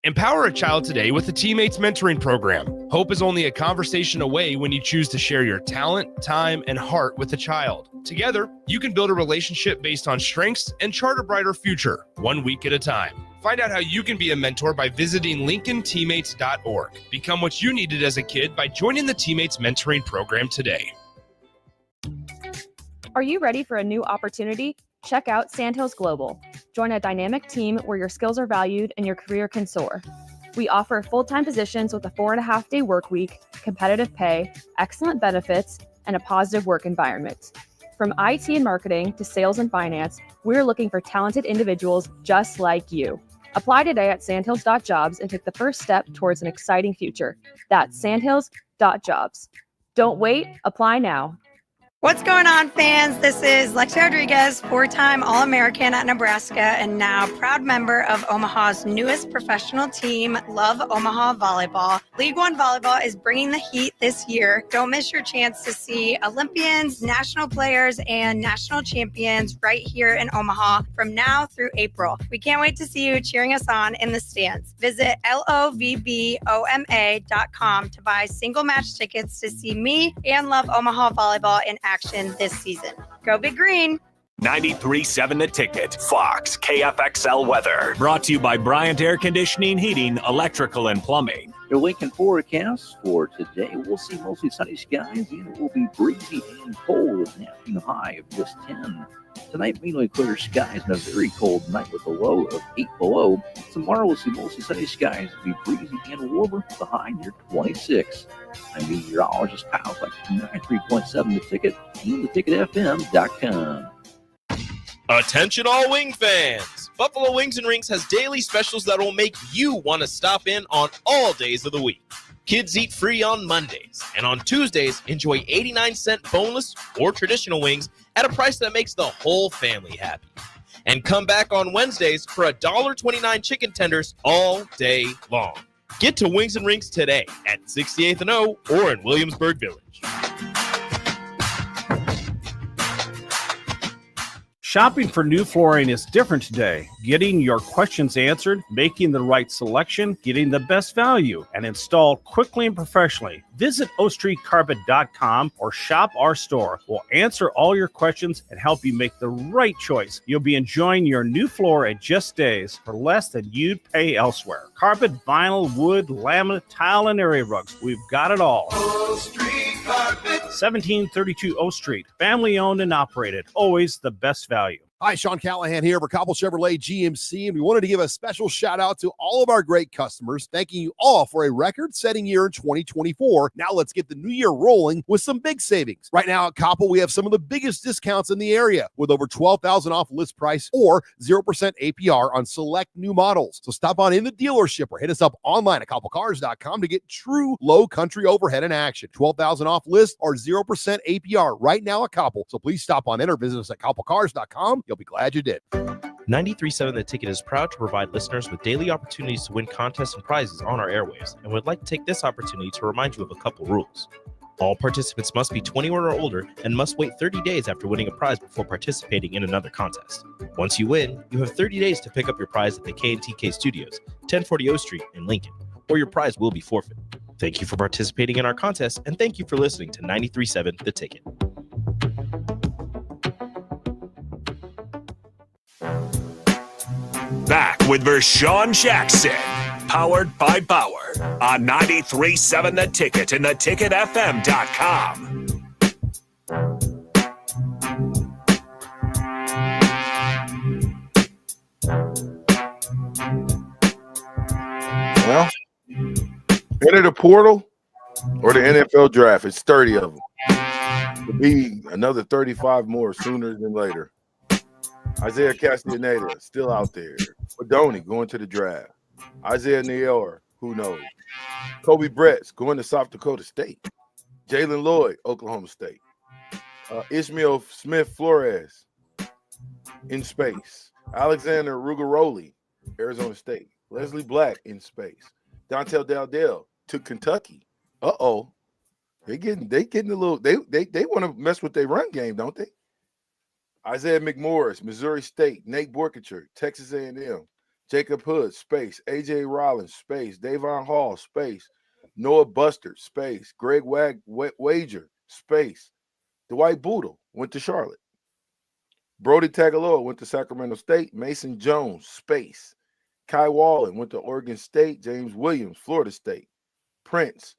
Empower a child today with the Teammates Mentoring Program. Hope is only a conversation away when you choose to share your talent, time, and heart with a child. Together, you can build a relationship based on strengths and chart a brighter future, 1 week at a time. Find out how you can be a mentor by visiting LincolnTeammates.org. Become what you needed as a kid by joining the Teammates Mentoring Program today. Are you ready for a new opportunity? Check out Sandhills Global. Join a dynamic team where your skills are valued and your career can soar. We offer full-time positions with a 4.5-day work week, competitive pay, excellent benefits, and a positive work environment. From IT and marketing to sales and finance, we're looking for talented individuals just like you. Apply today at sandhills.jobs and take the first step towards an exciting future. That's sandhills.jobs. Don't wait, apply now. What's going on, fans? This is Lexi Rodriguez, 4-time All-American at Nebraska and now proud member of Omaha's newest professional team, Love Omaha Volleyball. League One Volleyball is bringing the heat this year. Don't miss your chance to see Olympians, national players, and national champions right here in Omaha from now through April. We can't wait to see you cheering us on in the stands. Visit lovboma.com to buy single match tickets to see me and Love Omaha Volleyball in action this season. Go Big Green. 93.7 The Ticket, Fox, KFXL weather. Brought to you by Bryant Air Conditioning, Heating, Electrical, and Plumbing. Your Lincoln forecast for today, we'll see mostly sunny skies and it will be breezy and cold with an afternoon high of just 10. Tonight, mainly clear skies and a very cold night with a low of 8 below. Tomorrow, we'll see mostly sunny skies, it'll be breezy and warmer with a high near 26. I'm meteorologist Powell, like 93.7 The Ticket and theticketfm.com. Attention all wing fans! Buffalo Wings and Rings has daily specials that will make you want to stop in on all days of the week. Kids eat free on Mondays, and on Tuesdays, enjoy 89-cent boneless or traditional wings at a price that makes the whole family happy. And come back on Wednesdays for $1.29 chicken tenders all day long. Get to Wings and Rings today at 68th and O or in Williamsburg Village. Shopping for new flooring is different today. Getting your questions answered, making the right selection, getting the best value, and installed quickly and professionally. Visit ostreetcarpet.com or shop our store. We'll answer all your questions and help you make the right choice. You'll be enjoying your new floor in just days for less than you'd pay elsewhere. Carpet, vinyl, wood, laminate, tile, and area rugs. We've got it all. O Street Carpet. 1732 O Street. Family owned and operated. Always the best value. Hi, Sean Callahan here for Cobble Chevrolet GMC, and we wanted to give a special shout out to all of our great customers, thanking you all for a record-setting year in 2024. Now let's get the new year rolling with some big savings. Right now at Cobble, we have some of the biggest discounts in the area with over $12,000 off list price or 0% APR on select new models. So stop on in the dealership or hit us up online at cobblecars.com to get true low country overhead in action. $12,000 off list or 0% APR right now at Cobble. So please stop on in or visit us at cobblecars.com. You'll be glad you did. 93.7 The Ticket is proud to provide listeners with daily opportunities to win contests and prizes on our airwaves, and would like to take this opportunity to remind you of a couple rules. All participants must be 21 or older and must wait 30 days after winning a prize before participating in another contest. Once you win, you have 30 days to pick up your prize at the K&TK Studios, 1040 O Street in Lincoln, or your prize will be forfeit. Thank you for participating in our contest, and thank you for listening to 93.7 The Ticket. Back with Vershawn Jackson, powered by Bauer, on 93.7 The Ticket and theticketfm.com. Well, enter the portal, Or the NFL draft. It's 30 of them. To be another 35 more sooner than later. Isaiah Castaneda still out there. Odoni going to the draft. Isaiah Neyor, who knows? Kobe Brett's going to South Dakota State. Jalen Lloyd, Oklahoma State. Ishmael Smith Flores in space. Alexander Rugeroli, Arizona State. Leslie Black in space. Dontel Dowdell to Kentucky. Uh-oh. They getting a little, they want to mess with their run game, don't they? Isaiah McMorris, Missouri State. Nate Borkacher, Texas A&M. Jacob Hood, space. AJ Rollins, space. Davon Hall, space. Noah Buster, space. Greg Wager, space. Dwight Boodle went to Charlotte. Brody Tagaloa went to Sacramento State. Mason Jones, space. Kai Wallen went to Oregon State. James Williams, Florida State. Prince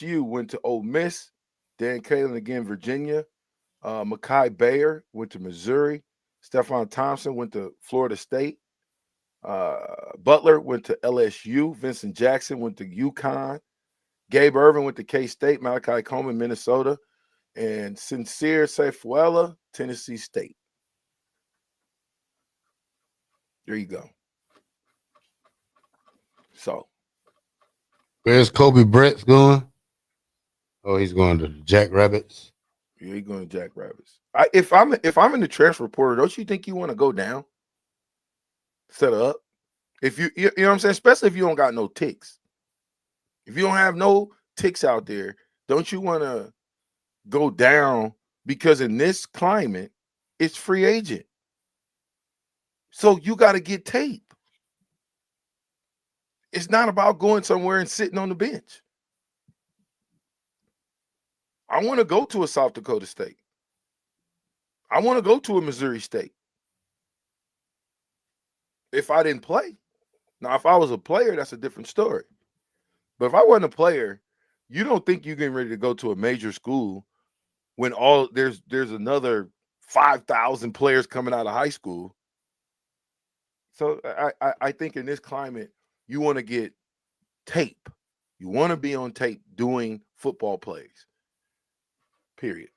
Yu went to Ole Miss. Dan Kalen again, Virginia. Mekhi Bayer went to Missouri. Stephon Thompson went to Florida State. Butler went to LSU. Vincent Jackson went to UConn. Gabe Irvin went to K-State. Malachi Coleman, Minnesota. And Sincere Saifuela, Tennessee State. There you go. So, where's Kobe Brett's going? Oh, he's going to the Jackrabbits. Yeah, he's going to Jackrabbits. If I'm in the transfer portal, don't you think you want to go down? Set up. If you know what I'm saying, especially if you don't got no ticks. If you don't have no ticks out there, don't you want to go down? Because in this climate, it's free agent. So you got to get tape. It's not about going somewhere and sitting on the bench. I want to go to a South Dakota State. I want to go to a Missouri State. If I didn't play. Now, if I was a player, that's a different story. But if I wasn't a player, you don't think you're getting ready to go to a major school when there's another 5,000 players coming out of high school. So I think in this climate, you want to get tape. You want to be on tape doing football plays. Period.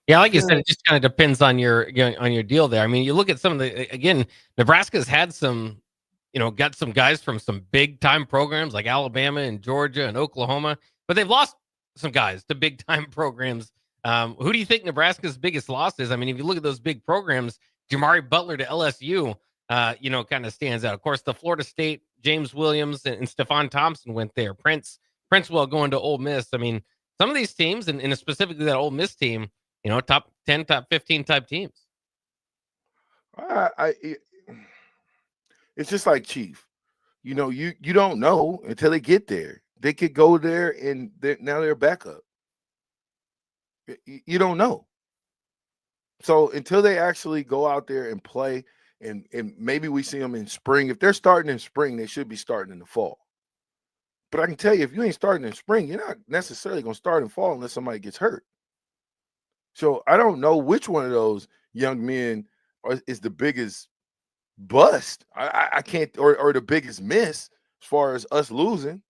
Yeah, like you said, it just kind of depends on your deal there. I mean, you look at some of the, again, Nebraska's had some, got some guys from some big time programs like Alabama and Georgia and Oklahoma, but they've lost some guys to big time programs. Who do you think Nebraska's biggest loss is? I mean, if you look at those big programs, Jamari Butler to LSU, kind of stands out. Of course, the Florida State, James Williams and Stephon Thompson went there. Princewell going to Ole Miss. I mean, some of these teams, and specifically that Ole Miss team, top 10, top 15 type teams. It's just like Chief. You don't know until they get there. They could go there and now they're back up. You don't know. So until they actually go out there and play, and maybe we see them in spring. If they're starting in spring, they should be starting in the fall. But I can tell you, if you ain't starting in spring, you're not necessarily going to start in fall unless somebody gets hurt. So I don't know which one of those young men is the biggest bust. I can't, or the biggest miss as far as us losing.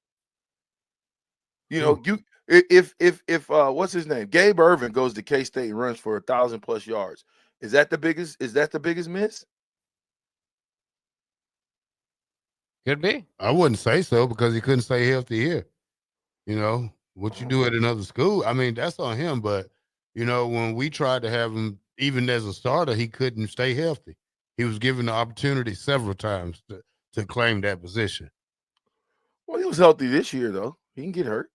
If what's his name? Gabe Irvin goes to K-State and runs for 1,000+ yards. Is that the biggest miss? Could be. I wouldn't say so because he couldn't stay healthy here. What you do at another school, I mean, that's on him. But, when we tried to have him, even as a starter, he couldn't stay healthy. He was given the opportunity several times to claim that position. Well, he was healthy this year, though. He can get hurt.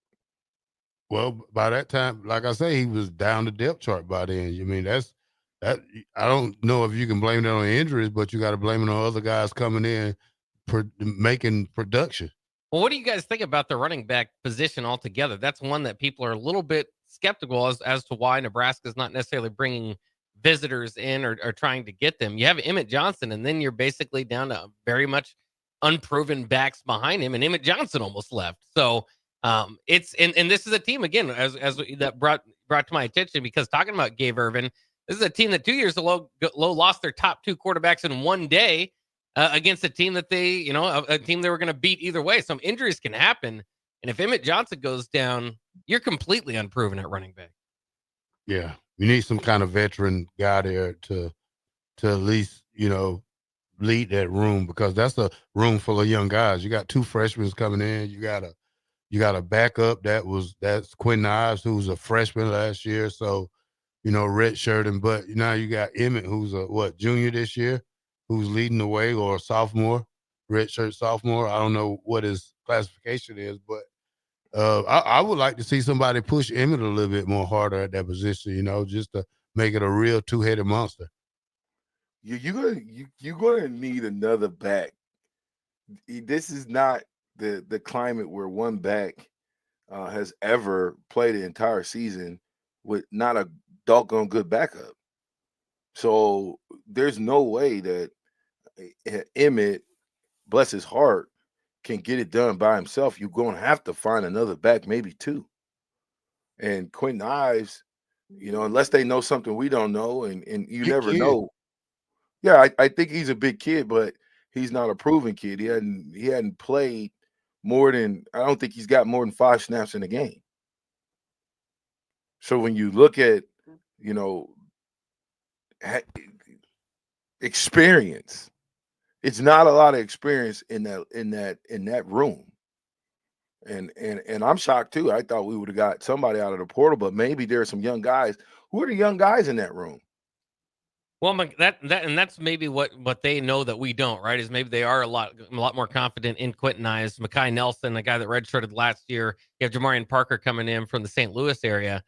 Well, by that time, like I say, he was down the depth chart by then. I mean, that. I don't know if you can blame that on injuries, but you got to blame it on other guys coming in, making production. Well, what do you guys think about the running back position altogether? That's one that people are a little bit skeptical as to why Nebraska is not necessarily bringing visitors in or trying to get them. You have Emmett Johnson, and then you're basically down to very much unproven backs behind him, and Emmett Johnson almost left. So it's and this is a team again as that brought to my attention, because talking about Gabe Irvin, this is a team that 2 years ago lost their top two quarterbacks in one day. against a team that a team they were going to beat either way. Some injuries can happen. And if Emmett Johnson goes down, you're completely unproven at running back. Yeah. You need some kind of veteran guy there to at least, lead that room, because that's a room full of young guys. You got 2 freshmen coming in. You got a backup that's Quentin Ives, who's a freshman last year. So, redshirting, but now you got Emmett, who's a junior this year, who's leading the way, or a sophomore, redshirt sophomore. I don't know what his classification is, but I would like to see somebody push Emmett a little bit more harder at that position, just to make it a real 2-headed monster. You're gonna need another back. This is not the climate where one back has ever played the entire season with not a doggone good backup. So there's no way that Emmett, bless his heart, can get it done by himself. You're going to have to find another back, maybe 2. And Quentin Ives, unless they know something we don't know, and you never know. Yeah, I think he's a big kid, but he's not a proven kid. He hadn't played more than, I don't think he's got more than 5 snaps in a game. So when you look at, experience, it's not a lot of experience in that room. And I'm shocked too. I thought we would have got somebody out of the portal, but maybe there are some young guys. Who are the young guys in that room? Well, that's maybe what they know that we don't, right? Is maybe they are a lot more confident in Quentin Ives, Mekhi Nelson, the guy that redshirted last year. You have Jamarian Parker coming in from the St. Louis area.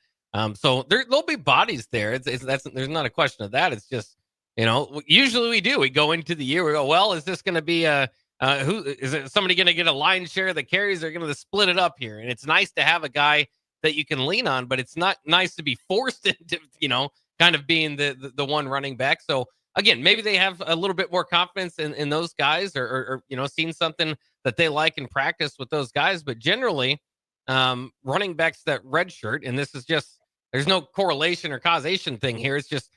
So there'll be bodies there. There's not a question of that. It's just, usually we go into the year, we go, well, is this going to be who is it? Somebody going to get a line share that carries? Or going to split it up here? And it's nice to have a guy that you can lean on, but it's not nice to be forced into, kind of being the one running back. So again, maybe they have a little bit more confidence in those guys, or seen something that they like in practice with those guys. But generally, running backs that redshirt, and this is just, there's no correlation or causation thing here. It's just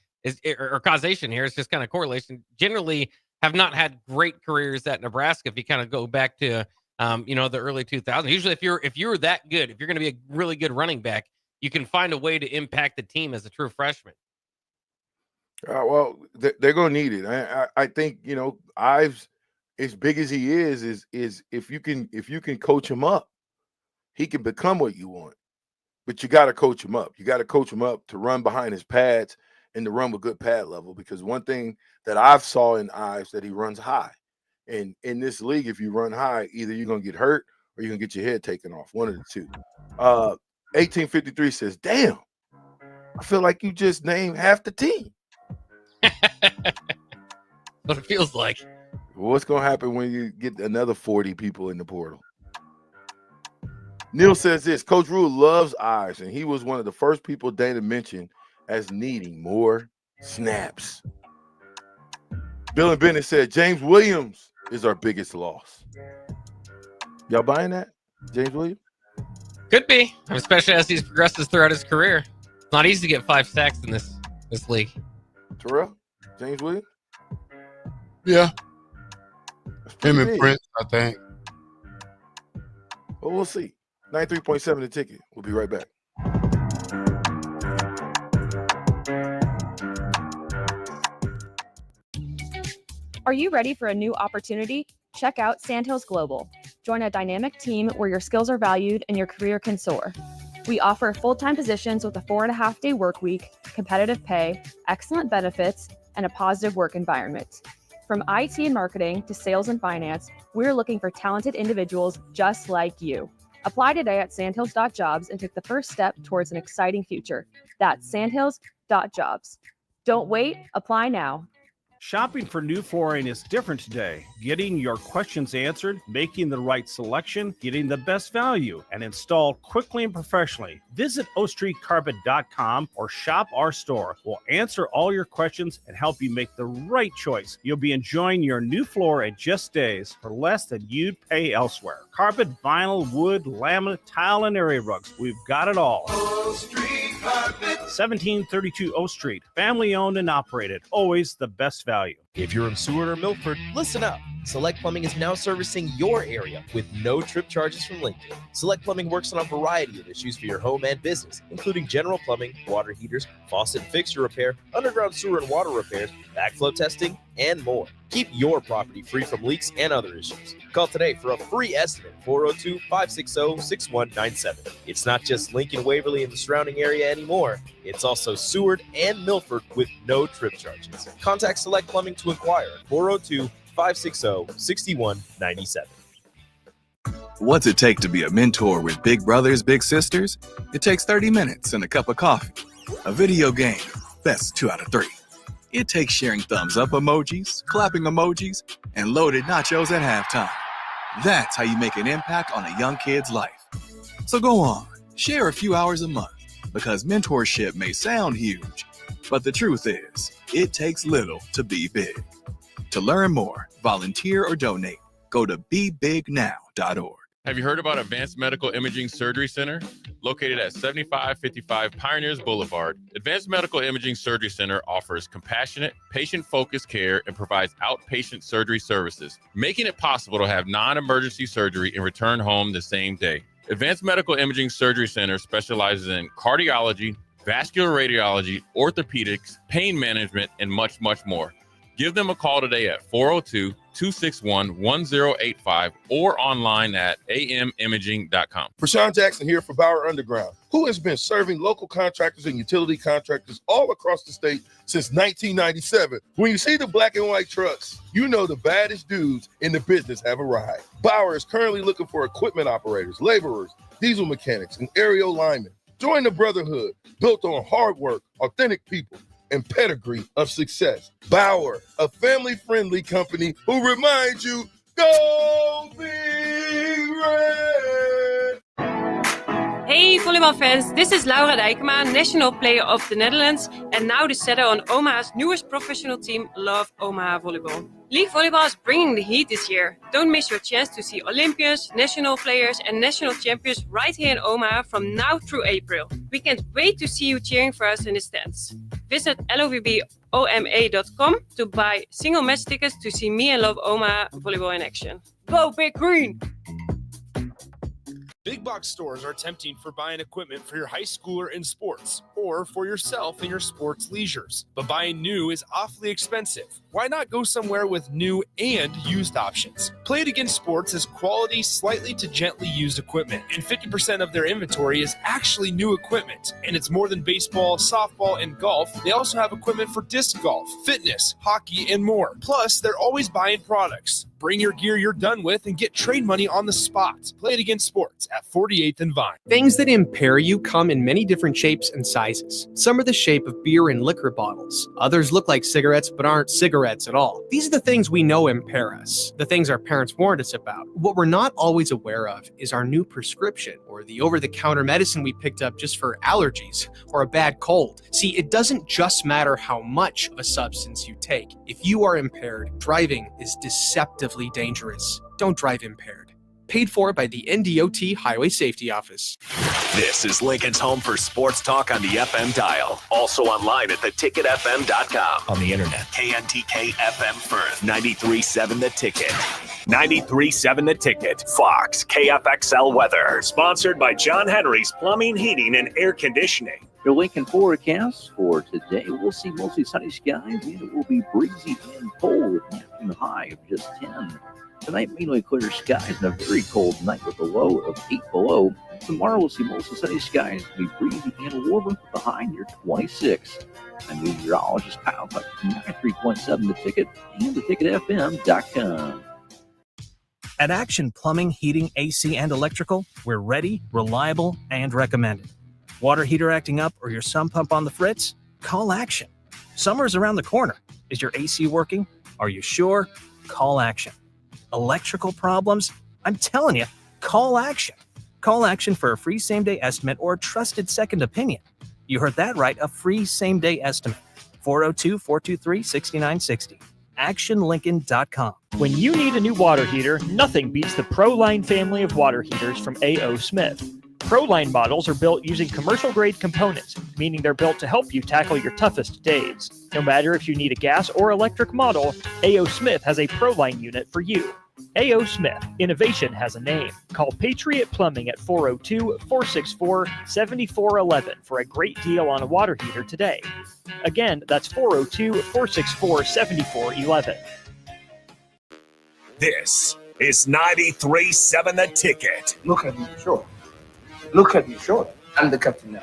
or causation here. It's just kind of correlation. Generally, have not had great careers at Nebraska. If you kind of go back to the early 2000s, usually if you're that good, if you're going to be a really good running back, you can find a way to impact the team as a true freshman. Well, they're going to need it. I think, Ives, as big as he is if you can coach him up, he can become what you want. But you got to coach him up. You got to coach him up to run behind his pads and to run with good pad level. Because one thing that I've saw in Ives, that he runs high. And in this league, if you run high, either you're going to get hurt or you're going to get your head taken off. One of the two. 1853 says, damn, I feel like you just named half the team. What it feels like. What's going to happen when you get another 40 people in the portal? Neil says this: Coach Rule loves Ives, and he was one of the first people Dana mentioned as needing more snaps. Bill and Bennett said James Williams is our biggest loss. Y'all buying that? James Williams? Could be, especially as he progresses throughout his career. It's not easy to get 5 sacks in this league. Terrell? James Williams? Yeah. Him and Prince, I think. Well, we'll see. 93.7 the ticket. We'll be right back. Are you ready for a new opportunity? Check out Sandhills Global. Join a dynamic team where your skills are valued and your career can soar. We offer full-time positions with a 4.5-day work week, competitive pay, excellent benefits, and a positive work environment. From IT and marketing to sales and finance, we're looking for talented individuals just like you. Apply today at sandhills.jobs and take the first step towards an exciting future. That's sandhills.jobs. Don't wait, apply now. Shopping for new flooring is different today. Getting your questions answered, making the right selection, getting the best value, and installed quickly and professionally. Visit ostreetcarpet.com or shop our store. We'll answer all your questions and help you make the right choice. You'll be enjoying your new floor in just days for less than you'd pay elsewhere. Carpet, vinyl, wood, laminate, tile, and area rugs. We've got it all. O Street Carpet. 1732 O Street, family owned and operated, always the best value. If you're in Seward or Milford, listen up. Select Plumbing is now servicing your area with no trip charges from Lincoln. Select Plumbing works on a variety of issues for your home and business, including general plumbing, water heaters, faucet and fixture repair, underground sewer and water repairs, backflow testing, and more. Keep your property free from leaks and other issues. Call today for a free estimate, 402-560-6197. It's not just Lincoln, Waverly, and the surrounding area anymore. It's also Seward and Milford with no trip charges. Contact Select Plumbing to inquire at 402-560-6197. What's it take to be a mentor with big brothers, big sisters? It takes 30 minutes and a cup of coffee. A video game, best 2 out of 3. It takes sharing thumbs up emojis, clapping emojis, and loaded nachos at halftime. That's how you make an impact on a young kid's life. So go on, share a few hours a month, because mentorship may sound huge, but the truth is, it takes little to be big. To learn more, volunteer, or donate, go to BeBigNow.org. Have you heard about Advanced Medical Imaging Surgery Center? Located at 7555 Pioneers Boulevard, Advanced Medical Imaging Surgery Center offers compassionate, patient-focused care and provides outpatient surgery services, making it possible to have non-emergency surgery and return home the same day. Advanced Medical Imaging Surgery Center specializes in cardiology, vascular radiology, orthopedics, pain management, and much, much more. Give them a call today at 402-261-1085 or online at amimaging.com. Rashawn Jackson here for Bauer Underground, who has been serving local contractors and utility contractors all across the state since 1997. When you see the black and white trucks, you know the baddest dudes in the business have arrived. Bauer is currently looking for equipment operators, laborers, diesel mechanics, and aerial linemen. Join the brotherhood built on hard work, authentic people, and pedigree of success. Bauer, a family-friendly company who reminds you, go Big Red! Hey volleybalfans, this is Laura Dijkema, National Player of the Netherlands, and now the setter on Omaha's newest professional team, Love Omaha Volleyball. League volleyball is bringing the heat this year. Don't miss your chance to see Olympians, national players, and national champions right here in Omaha from now through April. We can't wait to see you cheering for us in the stands. Visit lovboma.com to buy single match tickets to see me and Love Omaha volleyball in action. Go Big Green! Big box stores are tempting for buying equipment for your high schooler in sports or for yourself in your sports leisures. But buying new is awfully expensive. Why not go somewhere with new and used options? Play It Again Sports has quality, slightly to gently used equipment, and 50% of their inventory is actually new equipment. And it's more than baseball, softball, and golf. They also have equipment for disc golf, fitness, hockey, and more. Plus, they're always buying products. Bring your gear you're done with and get trade money on the spot. Play It Again Sports at 48th and Vine. Things that impair you come in many different shapes and sizes. Some are the shape of beer and liquor bottles. Others look like cigarettes but aren't cigarettes at all. These are the things we know impair us, the things our parents warned us about. What we're not always aware of is our new prescription or the over-the-counter medicine we picked up just for allergies or a bad cold. See, it doesn't just matter how much of a substance you take. If you are impaired, driving is deceptively dangerous. Don't drive impaired. Paid for by the NDOT Highway Safety Office. This is Lincoln's home for sports talk on the FM dial. Also online at theticketfm.com. On the internet. KNTK FM Firth, 93.7 The Ticket. 93.7 The Ticket. Fox, KFXL Weather. Sponsored by John Henry's Plumbing, Heating, and Air Conditioning. Your Lincoln forecast for today, we'll see mostly sunny skies, and it will be breezy and cold with an afternoon high of just 10. Tonight, mainly clear skies and a very cold night with a low of 8 below. Tomorrow, we'll see mostly sunny skies, it'll be breezy and warmer with a high near 26. I'm meteorologist Kyle Huck, 93.7 The Ticket and theticketfm.com. At Action Plumbing, Heating, AC, and Electrical, we're ready, reliable, and recommended. Water heater acting up or your sump pump on the fritz? Call Action. Summer's around the corner. Is your AC working? Are you sure? Call Action. Electrical problems? I'm telling you, call Action. Call Action for a free same-day estimate or trusted second opinion. You heard that right, a free same-day estimate. 402-423-6960. ActionLincoln.com. When you need a new water heater, nothing beats the ProLine family of water heaters from A.O. Smith. Proline models are built using commercial-grade components, meaning they're built to help you tackle your toughest days. No matter if you need a gas or electric model, A.O. Smith has a Proline unit for you. A.O. Smith, innovation has a name. Call Patriot Plumbing at 402-464-7411 for a great deal on a water heater today. Again, that's 402-464-7411. This is 93.7 The Ticket. Look at me, sure. Look at me, sure. I'm the captain now.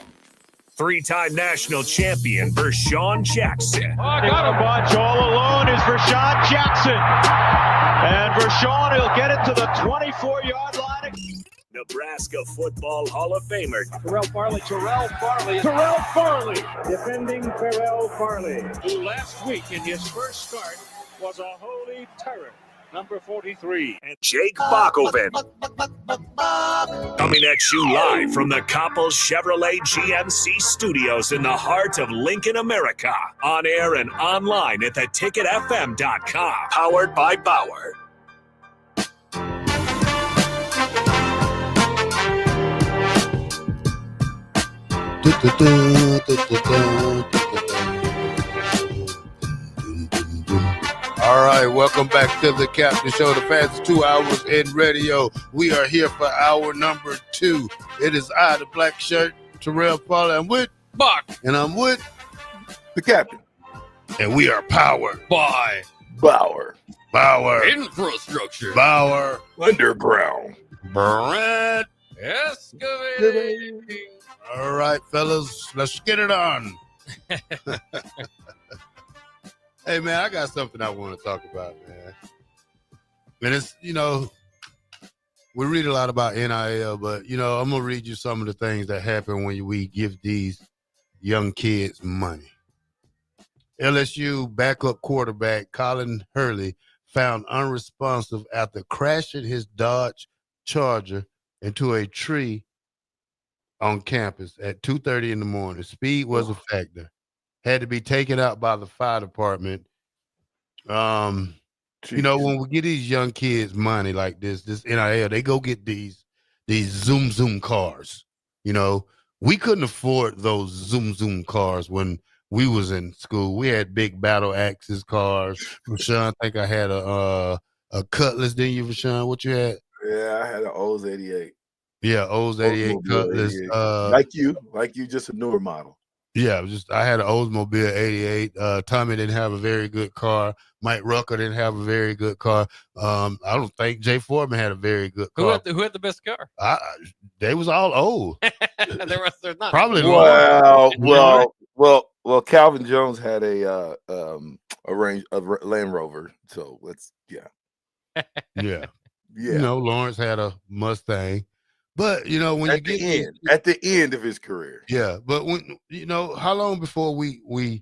Three-time national champion Vershawn Jackson. Oh, got a bunch all alone is Vershawn Jackson. And Vershawn will get it to the 24-yard line. Nebraska Football Hall of Famer Terrell Farley, defending Terrell Farley, who last week in his first start was a holy terror. Number 43. And Jake Bakoven. Coming at you live from the Coppels Chevrolet GMC studios in the heart of Lincoln, America. On air and online at theticketfm.com. Powered by Bauer. All right, welcome back to the Captain Show, the fastest 2 hours in radio. We are here for hour number 2. It is I, the black shirt, Terrell Farley. I'm with Buck. And I'm with the Captain. And we are powered by Bauer. Infrastructure. Bauer. Underground. Brett. Excavating. All right, fellas, let's get it on. Hey, man, I got something I want to talk about, man. And it's, we read a lot about NIL, but, I'm going to read you some of the things that happen when we give these young kids money. LSU backup quarterback Colin Hurley found unresponsive after crashing his Dodge Charger into a tree on campus at 2:30 in the morning. Speed was a factor. Had to be taken out by the fire department. When we get these young kids money like this NIL, they go get these Zoom cars. We couldn't afford those Zoom cars when we was in school. We had big Battle Axes cars. Rashawn, I think I had a Cutlass, didn't you, Rashawn? What you had? Yeah, I had an O's 88. Yeah, O's 88 Cutlass. Like you, just a newer model. Yeah, I had an Oldsmobile 88. Tommy didn't have a very good car. Mike Rucker didn't have a very good car. I don't think Jay Foreman had a very good car. Who had the best car? They was all old. There's not. Probably. Well, Calvin Jones had a Land Rover. So yeah. Lawrence had a Mustang. But when at the end of his career. Yeah, but when how long before we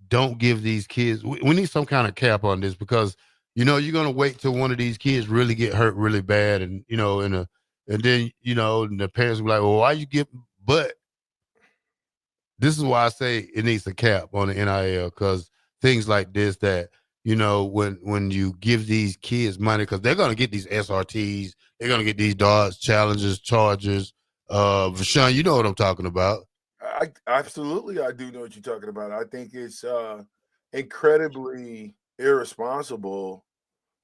don't give these kids, we need some kind of cap on this, because you're gonna wait till one of these kids really get hurt really bad, and and then the parents will be like, well, why you give? But this is why I say it needs a cap on the NIL, because things like this that when you give these kids money, because they're gonna get these SRTs. They're going to get these Dodge Challengers, Chargers. Vashawn, you know what I'm talking about. I do know what you're talking about. I think it's incredibly irresponsible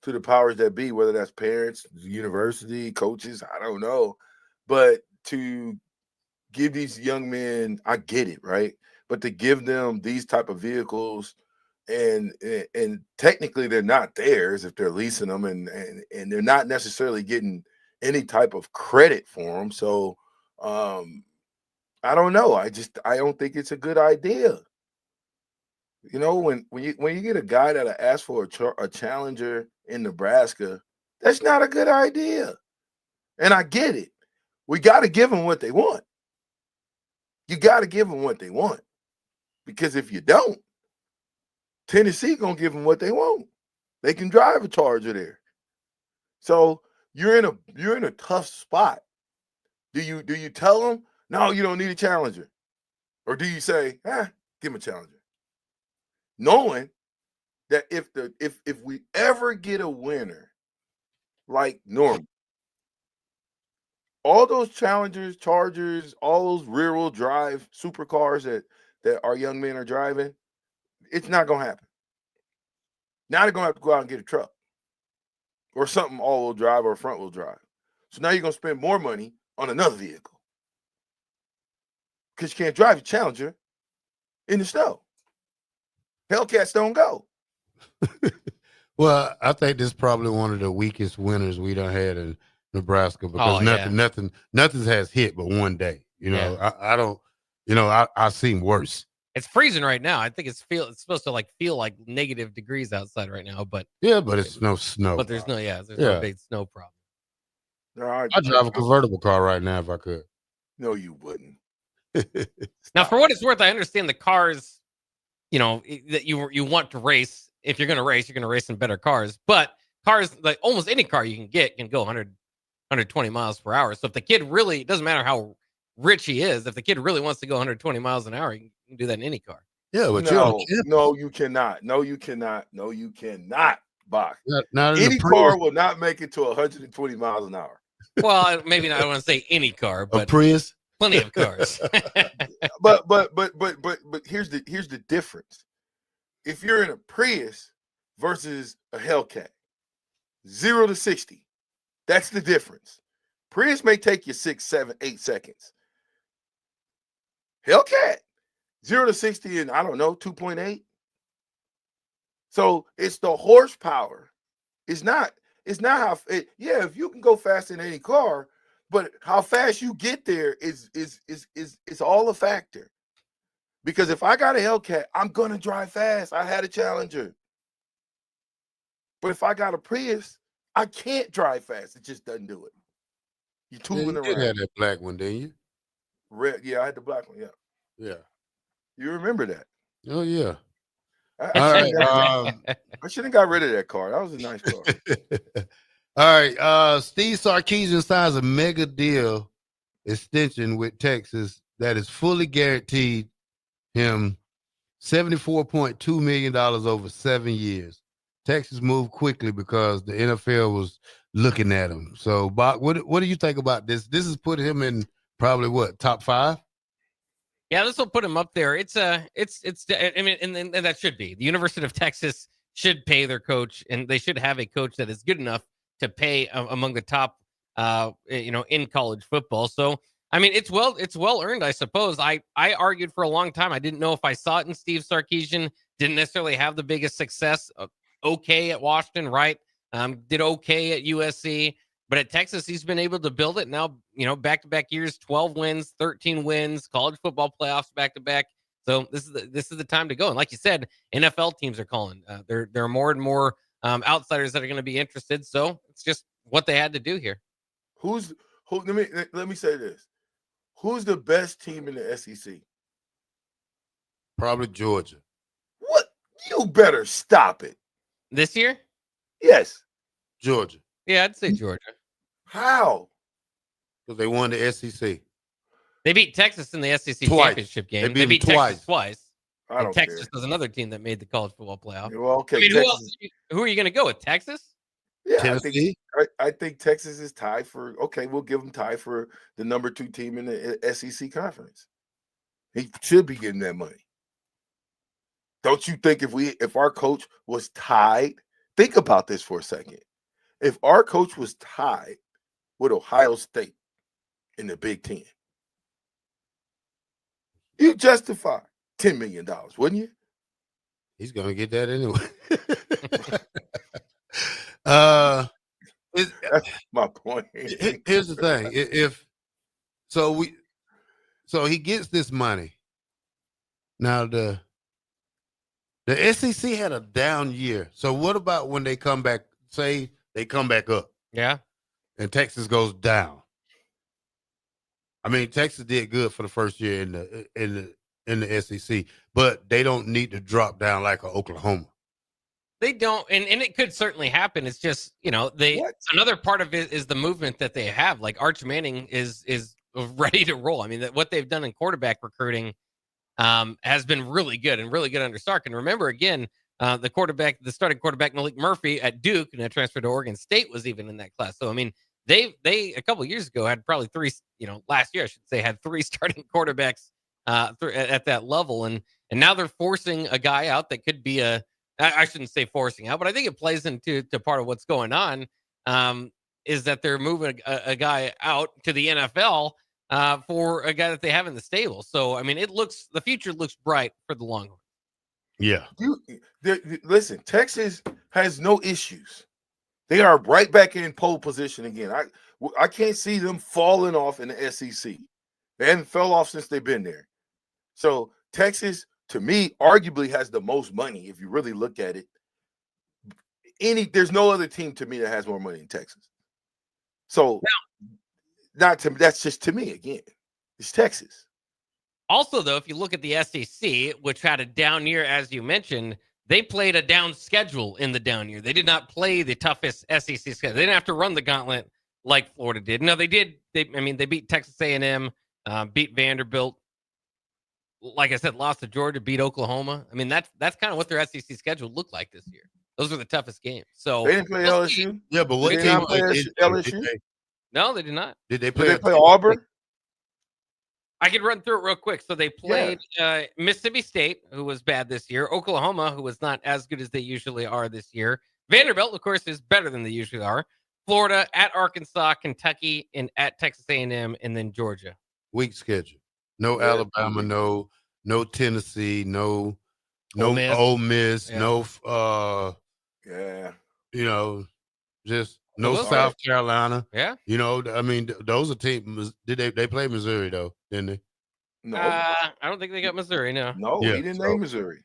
to the powers that be, whether that's parents, university, coaches, I don't know. But to give these young men, I get it, right? But to give them these type of vehicles, and technically they're not theirs if they're leasing them, and they're not necessarily getting any type of credit for them. So I don't know. I don't think it's a good idea. When you get a guy that'll ask for a Challenger in Nebraska, that's not a good idea. And I get it. We got to give them what they want. You got to give them what they want, because if you don't, Tennessee gonna give them what they want. They can drive a Charger there. So you're in a tough spot. Do you tell them, no, you don't need a Challenger? Or do you say, give them a Challenger? Knowing that if we ever get a winner like Norman, all those Challengers, Chargers, all those rear-wheel drive supercars that our young men are driving, it's not going to happen. Now they're going to have to go out and get a truck or something all-wheel drive or front-wheel drive. So now you're going to spend more money on another vehicle because you can't drive a Challenger in the snow. Hellcats don't go. Well, I think this is probably one of the weakest winters we done had in Nebraska because nothing has hit but one day. You know, I don't. You know, I seen worse. It's freezing right now. I think it's supposed to feel like negative degrees outside right now, but but it's no snow. But there's no big snow problem. I'd drive a convertible car right now if I could. No, you wouldn't. Now, for what it's worth, I understand the cars, you know, that you want to race. If you're going to race, you're going to race in better cars. But cars, like almost any car you can get, can go 100, 120 miles per hour. So if the kid really, it doesn't matter how rich he is, if the kid really wants to go 120 miles an hour, you can do that in any car. Yeah, but no, you cannot. No, you cannot. No, you cannot, Bach. Not any car will not make it to 120 miles an hour. Well, maybe not. I don't want to say any car, but a Prius, plenty of cars. but here's the difference. If you're in a Prius versus a Hellcat, 0 to 60, that's the difference. Prius may take you 6, 7, 8 seconds. Hellcat, 0 to 60 in, I don't know, 2.8. So it's the horsepower. It's not how if you can go fast in any car, but how fast you get there is all a factor. Because if I got a Hellcat, I'm gonna drive fast. I had a Challenger. But if I got a Prius, I can't drive fast. It just doesn't do it. You're tooling around. You had that black one, didn't you? Red, yeah, I had the black one, Yeah. You remember that? Oh yeah. I should have got rid of that car. That was a nice car. All right. Steve Sarkisian signs a mega deal extension with Texas that is fully guaranteed him $74.2 million over 7 years. Texas moved quickly because the NFL was looking at him. So, Bach, what do you think about this? This has put him in probably top 5? Yeah, this will put him up there. It's I mean, and that should be. The University of Texas should pay their coach, and they should have a coach that is good enough to pay among the top, in college football. So, I mean, it's well earned, I suppose. I argued for a long time. I didn't know if I saw it in Steve Sarkisian. Didn't necessarily have the biggest success. Okay at Washington, right? Did okay at USC. But at Texas, he's been able to build it. Now, back-to-back years, 12 wins, 13 wins, college football playoffs back-to-back. So this is the time to go. And like you said, NFL teams are calling. There are more and more outsiders that are going to be interested. So it's just what they had to do here. Let me say this. Who's the best team in the SEC? Probably Georgia. What? You better stop it. This year? Yes. Georgia. Yeah, I'd say Georgia. How? Because they won the SEC. They beat Texas in the SEC twice. championship game. They beat Texas twice. I don't Texas care. was another team that made the college football playoff. Well, okay. I mean, who are you going to go with? Texas? Yeah, I think Texas is tied for. Okay, we'll give them tie for the number 2 team in the SEC conference. He should be getting that money. Don't you think if our coach was tied? Think about this for a second. If our coach was tied with Ohio State in the Big Ten, you justify $10 million, wouldn't you? He's going to get that anyway. That's my point. Here's the thing. So he gets this money. Now the SEC had a down year. So what about when they come back, say they come back up? Yeah. And Texas goes down. I mean, Texas did good for the first year in the SEC, but they don't need to drop down like Oklahoma. They don't, and it could certainly happen. It's just, another part of it is the movement that they have. Like Arch Manning is ready to roll. I mean, what they've done in quarterback recruiting has been really good under Sark. And remember, again, the starting quarterback, Malik Murphy at Duke, and that transfer to Oregon State was even in that class. So, I mean, They a couple of years ago had probably three. Last year I should say had three starting quarterbacks at that level, and now they're forcing a guy out that could be I shouldn't say forcing out, but I think it plays into part of what's going on. Is that they're moving a guy out to the NFL for a guy that they have in the stable. So I mean, the future looks bright for the Longhorns. Yeah. Listen, Texas has no issues. They are right back in pole position again. I can't see them falling off in the SEC. They haven't fell off since they've been there. So Texas, to me, arguably has the most money if you really look at it. There's no other team to me that has more money than Texas. So that's just to me again. It's Texas. Also, though, if you look at the SEC, which had a down year, as you mentioned, they played a down schedule in the down year. They did not play the toughest SEC schedule. They didn't have to run the gauntlet like Florida did. No, they did. They beat Texas A&M, beat Vanderbilt. Like I said, lost to Georgia, beat Oklahoma. I mean, that's kind of what their SEC schedule looked like this year. Those were the toughest games. So they didn't play LSU. Yeah, but what Did team they not play LSU? No, they did not. Did they play Auburn? I could run through it real quick. So they played Mississippi State, who was bad this year. Oklahoma, who was not as good as they usually are this year. Vanderbilt, of course, is better than they usually are. Florida, at Arkansas, Kentucky, and at Texas A&M, and then Georgia. Weak schedule. No Alabama, no Tennessee, no Ole Miss, no just no South Carolina. Yeah. I mean, those are teams. They play Missouri though, didn't they? No. I don't think they got Missouri, no. No, he didn't name Missouri.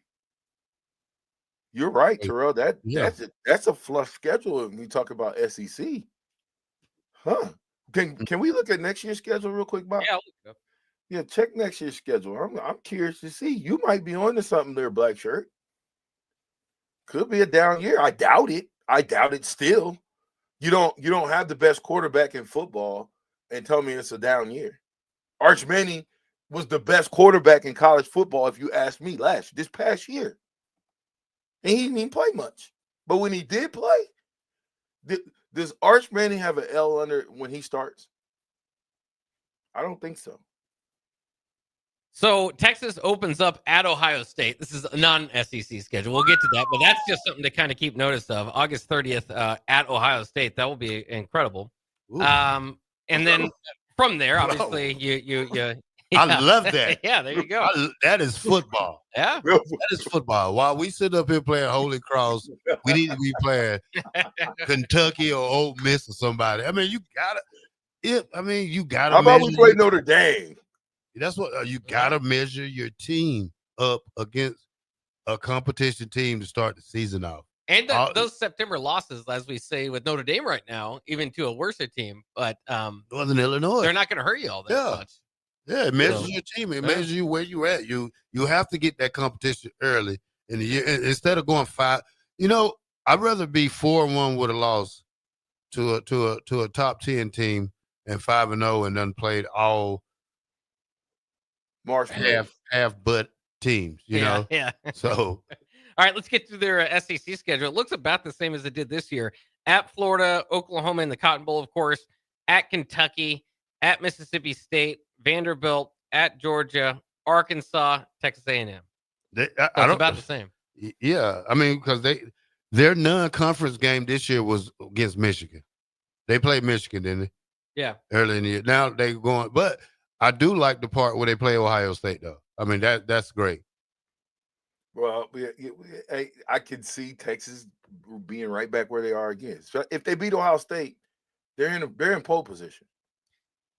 You're right, Terrell. That's a flush schedule when we talk about SEC. Huh. Can we look at next year's schedule real quick, Bob? Yeah, I'll look it up. Yeah, check next year's schedule. I'm curious to see. You might be on to something there, Black Shirt. Could be a down year. I doubt it. Still. You don't have the best quarterback in football and tell me it's a down year. Arch Manning was the best quarterback in college football, if you ask me, this past year. And he didn't even play much. But when he did play, does Arch Manning have an L under when he starts? I don't think so. So Texas opens up at Ohio State. This is a non-SEC schedule. We'll get to that, but that's just something to kind of keep notice of. August 30th at Ohio State. That will be incredible. And then from there, obviously, you I love that. Yeah, there you go. That is football. Yeah, that is football. While we sit up here playing Holy Cross, we need to be playing Kentucky or Ole Miss or somebody. I mean, you gotta. How about we play Notre Dame? That's what you gotta measure your team up against a competition team to start the season off. And those September losses, as we say with Notre Dame right now, even to a worse team, but Northern Illinois, they're not going to hurt you all that much. Yeah, it measures your team. It measures you where you at. You have to get that competition early in the year instead of going 5. I'd rather be 4-1 with a loss to a top 10 team and 5-0 and done played all half butt teams. You know. Yeah. So. All right, let's get to their SEC schedule. It looks about the same as it did this year. At Florida, Oklahoma in the Cotton Bowl, of course. At Kentucky, at Mississippi State, Vanderbilt, at Georgia, Arkansas, Texas A&M. It's about the same. Yeah, I mean, because their non-conference game this year was against Michigan. They played Michigan, didn't they? Yeah. Early in the year. Now they're going, but I do like the part where they play Ohio State, though. I mean, that's great. Well, I can see Texas being right back where they are again. So if they beat Ohio State, they're in pole position.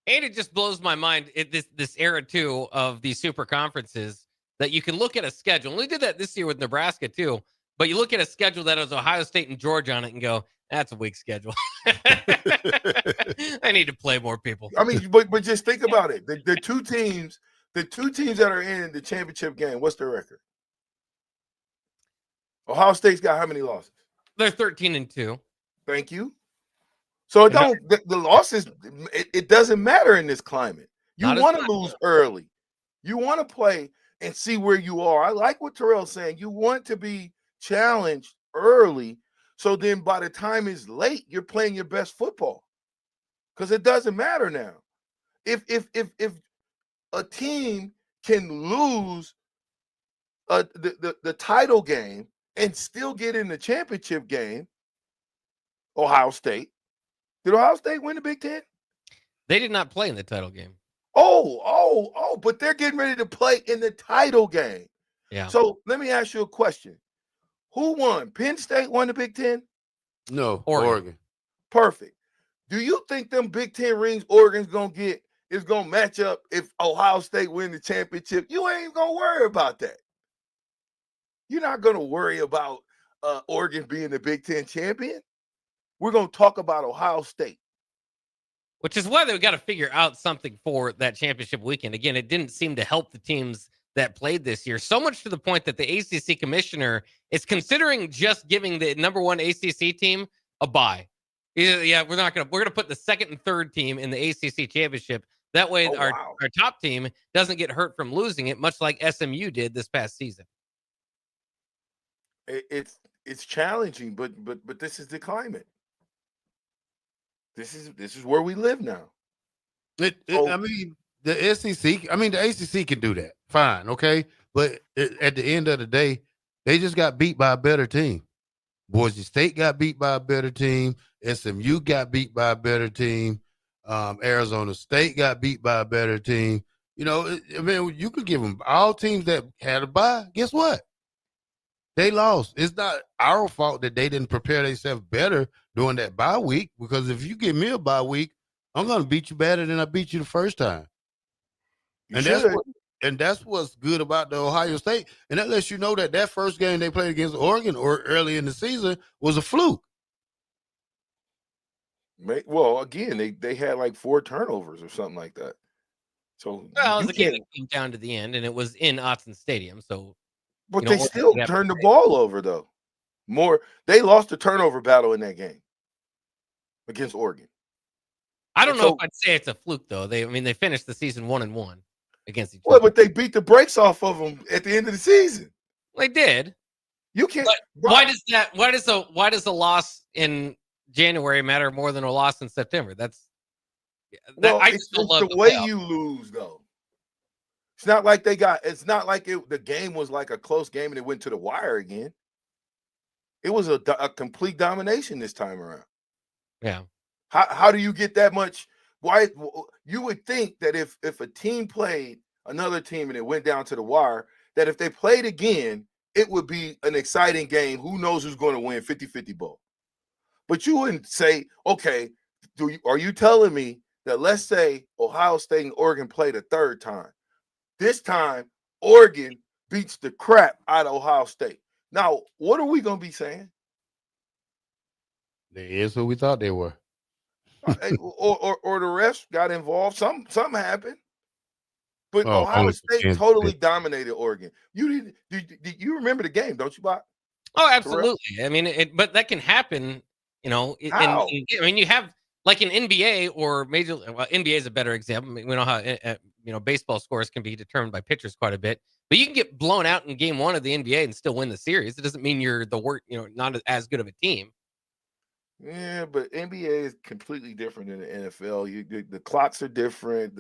And it just blows my mind this era too of these super conferences that you can look at a schedule. And we did that this year with Nebraska too. But you look at a schedule that has Ohio State and Georgia on it and go, that's a weak schedule. I need to play more people. I mean, but just think about it. The two teams that are in the championship game, what's their record? Ohio State's got how many losses? They're 13-2. Thank you. So the losses, it doesn't matter in this climate. You want to lose early. You want to play and see where you are. I like what Terrell's saying. You want to be challenged early, so then by the time it's late, you're playing your best football. because it doesn't matter now. If a team can lose the title game and still get in the championship game, Ohio State. Did Ohio State win the Big Ten? They did not play in the title game. Oh, but they're getting ready to play in the title game. Yeah. So let me ask you a question. Who won? Penn State won the Big Ten? No, Oregon. Perfect. Do you think them Big Ten rings Oregon's gonna get is gonna match up if Ohio State win the championship? You ain't gonna worry about that. You're not gonna worry about Oregon being the Big Ten champion. We're gonna talk about Ohio State. Which is why they got to figure out something for that championship weekend. Again, it didn't seem to help the teams that played this year, so much to the point that the ACC commissioner is considering just giving the number one ACC team a bye. Yeah, we're going to put the second and third team in the ACC championship. That way our top team doesn't get hurt from losing it, much like SMU did this past season. It's challenging, but this is the climate. This is where we live now. I mean, the SEC, the ACC can do that. Fine, okay? But at the end of the day, they just got beat by a better team. Boise State got beat by a better team. SMU got beat by a better team. Arizona State got beat by a better team. You know, you could give them all teams that had a bye. Guess what? They lost. It's not our fault that they didn't prepare themselves better during that bye week, because if you give me a bye week, I'm going to beat you better than I beat you the first time. And that's what's good about the Ohio State. And that lets you know that first game they played against Oregon or early in the season was a fluke. Well, again, they had like 4 turnovers or something like that. So it was a game that came down to the end, and it was in Autzen Stadium. So, but they still turned the ball over, though. They lost the turnover battle in that game against Oregon. I don't know if I'd say it's a fluke, though. They finished the season 1-1 against each other. Well, but they beat the brakes off of them at the end of the season. They did. You can't. Why does a loss in January matter more than a loss in September? It's the way you lose, though. It's not like the game was like a close game and it went to the wire again. It was a complete domination this time around. Yeah. How do you get that much? Why you would think that if a team played another team and it went down to the wire, that if they played again, it would be an exciting game. Who knows who's going to win 50-50 ball? But you wouldn't say, okay, are you telling me that, let's say Ohio State and Oregon played a third time? This time, Oregon beats the crap out of Ohio State. Now, what are we going to be saying? They is who we thought they were. or the refs got involved. Something happened. But Ohio State totally dominated Oregon. You remember the game, don't you, Bob? Oh, absolutely. But that can happen, you have like an NBA or major. Well, NBA is a better example. We know how baseball scores can be determined by pitchers quite a bit. But you can get blown out in game 1 of the NBA and still win the series. It doesn't mean you're the worst, not as good of a team. Yeah, but NBA is completely different than the NFL. The clocks are different.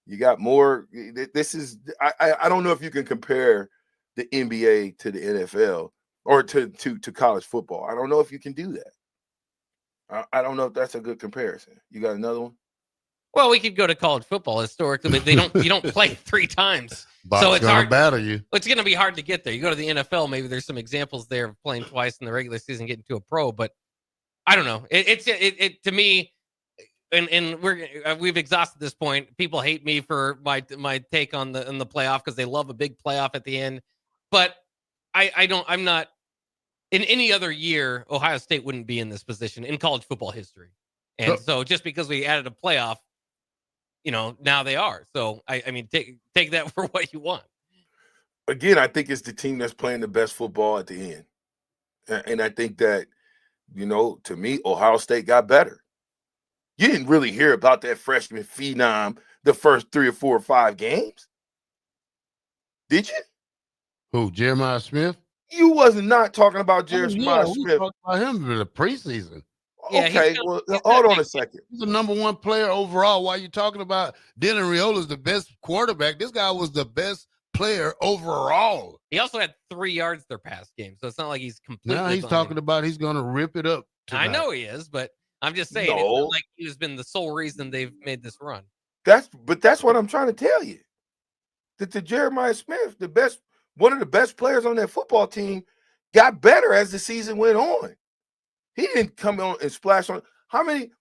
You got more. This is I don't know if you can compare the NBA to the NFL or to college football. I don't know if you can do that. I don't know if that's a good comparison. You got another one? Well, we could go to college football historically, but you don't play 3 times. So it's hard to battle you. It's going to be hard to get there. You go to the NFL, maybe there's some examples there of playing twice in the regular season, getting to a pro, but I don't know. It to me, and we've exhausted this point. People hate me for my take on the playoff because they love a big playoff at the end. But I'm not. In any other year, Ohio State wouldn't be in this position in college football history. And so just because we added a playoff, now they are. So I mean, take that for what you want. Again, I think it's the team that's playing the best football at the end, and I think that. To me, Ohio State got better. You didn't really hear about that freshman phenom the first 3 or 4 or 5 games. Did you? Who, Jeremiah Smith? You wasn't not talking about Jeremiah Smith. Talking about him in the preseason. Yeah, okay, well, hold on a second. He's the number one player overall. Why are you talking about Dylan Riola's the best quarterback? This guy was the best player overall. He also had 3 yards their past game, so it's not like he's completely. Now he's talking about he's going to rip it up tonight. I know he is, but I'm just saying it's No. not like he's been the sole reason they've made this run. That's what I'm trying to tell you. That the Jeremiah Smith, one of the best players on that football team, got better as the season went on. He didn't come on and splash on.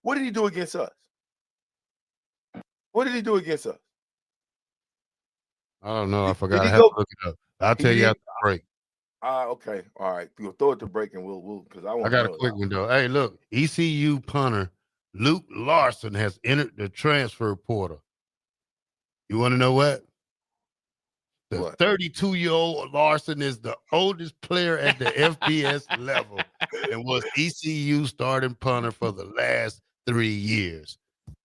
What did he do against us? What did he do against us? I don't know. I forgot. Did I he have go- to look it up. I'll tell you after the break. Okay. All right. We'll throw it to break and we'll because I want I got a quick one though. Hey, look, ECU punter Luke Larson has entered the transfer portal. You want to know what? The 32-year-old Larson is the oldest player at the FBS level and was ECU starting punter for the last 3 years.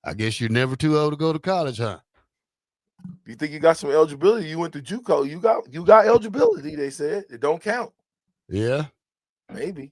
I guess you're never too old to go to college, huh? You think you got some eligibility? You went to JUCO. You got eligibility. They said it don't count. Yeah. Maybe.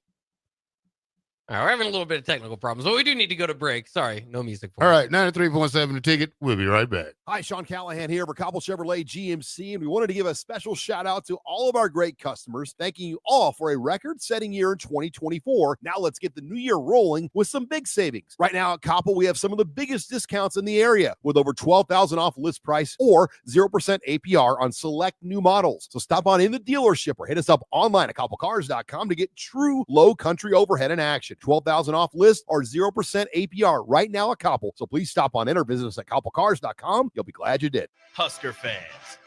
All right, we're having a little bit of technical problems, but we do need to go to break. Sorry, no music. All right, 93.7 The Ticket. We'll be right back. Hi, Sean Callahan here for Cobble Chevrolet GMC, and we wanted to give a special shout out to all of our great customers, thanking you all for a record-setting year in 2024. Now let's get the new year rolling with some big savings. Right now at Cobble, we have some of the biggest discounts in the area with over $12,000 off list price or 0% APR on select new models. So stop on in the dealership or hit us up online at cobblecars.com to get true low country overhead in action. $12,000 off list or 0% APR right now at Cobble. So please stop on in or visit us at cobblecars.com. You'll be glad you did. Husker fans,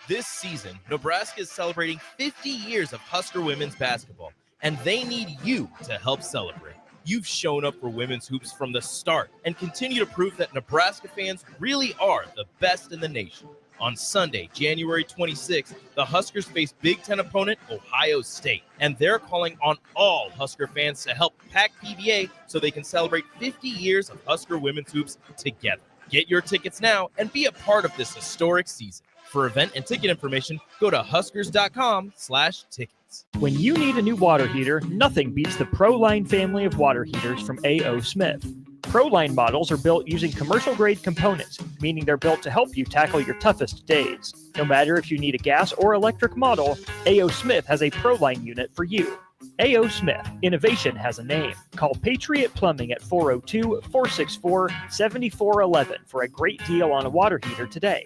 this season, Nebraska is celebrating 50 years of Husker women's basketball, and they need you to help celebrate. You've shown up for women's hoops from the start and continue to prove that Nebraska fans really are the best in the nation. On Sunday, January 26th, the Huskers face Big Ten opponent Ohio State, and they're calling on all Husker fans to help pack PBA so they can celebrate 50 years of Husker women's hoops together. Get your tickets now and be a part of this historic season. For event and ticket information, go to huskers.com/tickets. When you need a new water heater, nothing beats the ProLine family of water heaters from A.O. Smith. ProLine models are built using commercial-grade components, meaning they're built to help you tackle your toughest days. No matter if you need a gas or electric model, A.O. Smith has a ProLine unit for you. A.O. Smith, innovation has a name. Call Patriot Plumbing at 402-464-7411 for a great deal on a water heater today.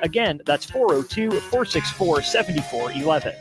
Again, that's 402-464-7411.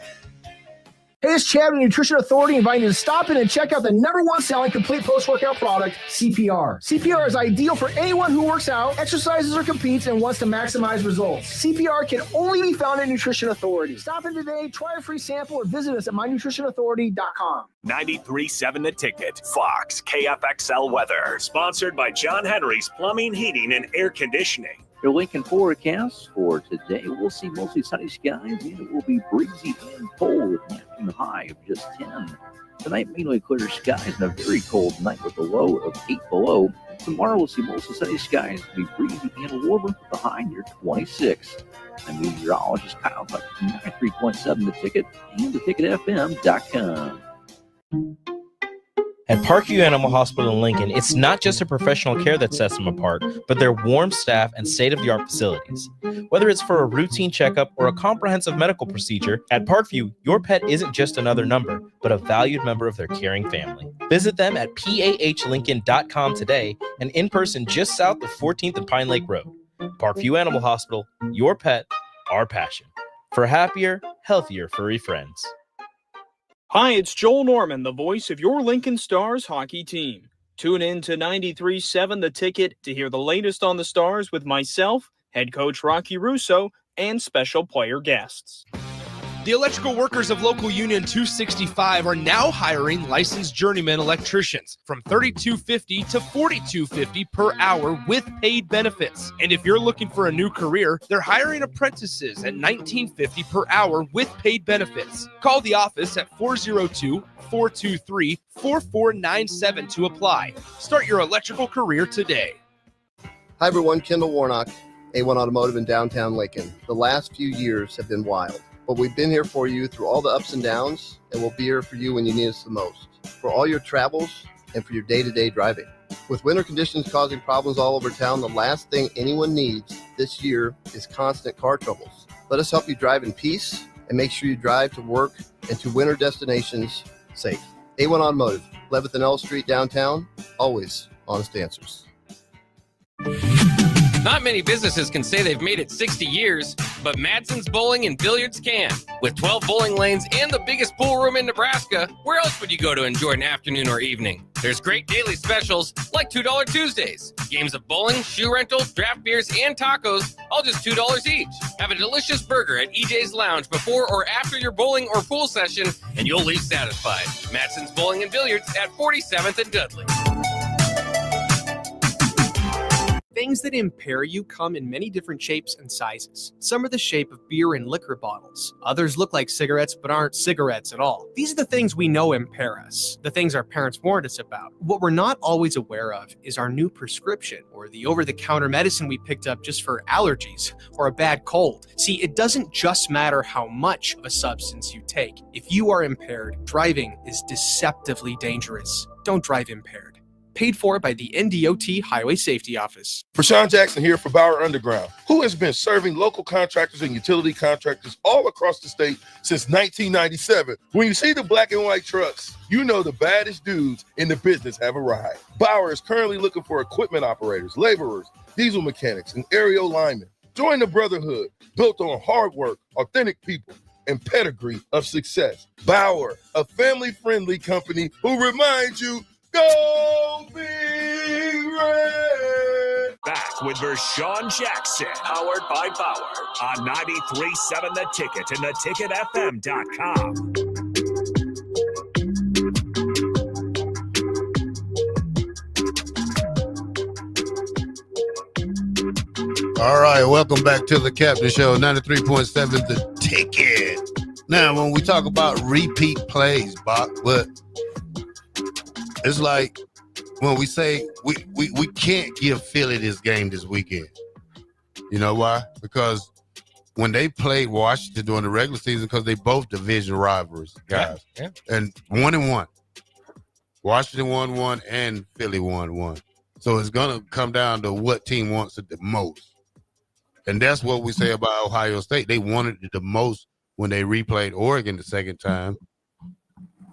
Hey, it's Chad with Nutrition Authority inviting you to stop in and check out the #1 selling complete post-workout product, CPR. CPR is ideal for anyone who works out, exercises, or competes and wants to maximize results. CPR can only be found at Nutrition Authority. Stop in today, try a free sample, or visit us at mynutritionauthority.com. 93.7 The Ticket, Fox, KFXL weather. Sponsored by John Henry's Plumbing, Heating, and Air Conditioning. Your Lincoln forecast for today, we'll see mostly sunny skies, and it will be breezy and cold with an afternoon high of just 10. Tonight, mainly clear skies and a very cold night with a low of 8 below. Tomorrow, we'll see mostly sunny skies, be breezy and warmer with a high near 26. I'm meteorologist Kyle Hutt from 93.7 The Ticket and theticketfm.com. At Parkview Animal Hospital in Lincoln, it's not just a professional care that sets them apart, but their warm staff and state-of-the-art facilities. Whether it's for a routine checkup or a comprehensive medical procedure, at Parkview, your pet isn't just another number, but a valued member of their caring family. Visit them at pahlincoln.com today and in person just south of 14th and Pine Lake Road. Parkview Animal Hospital, your pet, our passion. For happier, healthier furry friends. Hi, it's Joel Norman, the voice of your Lincoln Stars hockey team. Tune in to 93.7 The Ticket to hear the latest on the Stars with myself, head coach Rocky Russo, and special player guests. The electrical workers of Local Union 265 are now hiring licensed journeyman electricians from $32.50 to $42.50 per hour with paid benefits. And if you're looking for a new career, they're hiring apprentices at $19.50 per hour with paid benefits. Call the office at 402-423-4497 to apply. Start your electrical career today. Hi everyone, Kendall Warnock, A1 Automotive in downtown Lincoln. The last few years have been wild. But we've been here for you through all the ups and downs, and we'll be here for you when you need us the most, for all your travels and for your day-to-day driving. With winter conditions causing problems all over town, the last thing anyone needs this year is constant car troubles. Let us help you drive in peace and make sure you drive to work and to winter destinations safe. A1 Automotive, 11th and L Street downtown, always honest answers. Not many businesses can say they've made it 60 years, but Madsen's Bowling and Billiards can. With 12 bowling lanes and the biggest pool room in Nebraska, where else would you go to enjoy an afternoon or evening? There's great daily specials like $2 Tuesdays. Games of bowling, shoe rentals, draft beers, and tacos, all just $2 each. Have a delicious burger at EJ's Lounge before or after your bowling or pool session, and you'll leave satisfied. Madsen's Bowling and Billiards at 47th and Dudley. Things that impair you come in many different shapes and sizes. Some are the shape of beer and liquor bottles. Others look like cigarettes but aren't cigarettes at all. These are the things we know impair us, the things our parents warned us about. What we're not always aware of is our new prescription or the over-the-counter medicine we picked up just for allergies or a bad cold. See, it doesn't just matter how much of a substance you take. If you are impaired, driving is deceptively dangerous. Don't drive impaired. Paid for by the NDOT Highway Safety Office. Rashawn Jackson here for Bauer Underground, who has been serving local contractors and utility contractors all across the state since 1997. When you see the black and white trucks, you know the baddest dudes in the business have arrived. Bauer is currently looking for equipment operators, laborers, diesel mechanics, and aerial linemen. Join the brotherhood built on hard work, authentic people, and pedigree of success. Bauer, a family-friendly company who reminds you, go Big Red! Back with Vershawn Jackson, powered by Bauer on 93.7 The Ticket and theticketfm.com. All right, welcome back to the Captain Show, 93.7 The Ticket. Now, when we talk about repeat plays, Bach, but it's like when we say we can't give Philly this game this weekend. You know why? Because when they played Washington during the regular season, because they both division rivalries, guys, and 1-1. Washington 1-1 and Philly 1-1. So it's gonna come down to what team wants it the most, and that's what we say about Ohio State. They wanted it the most when they replayed Oregon the second time.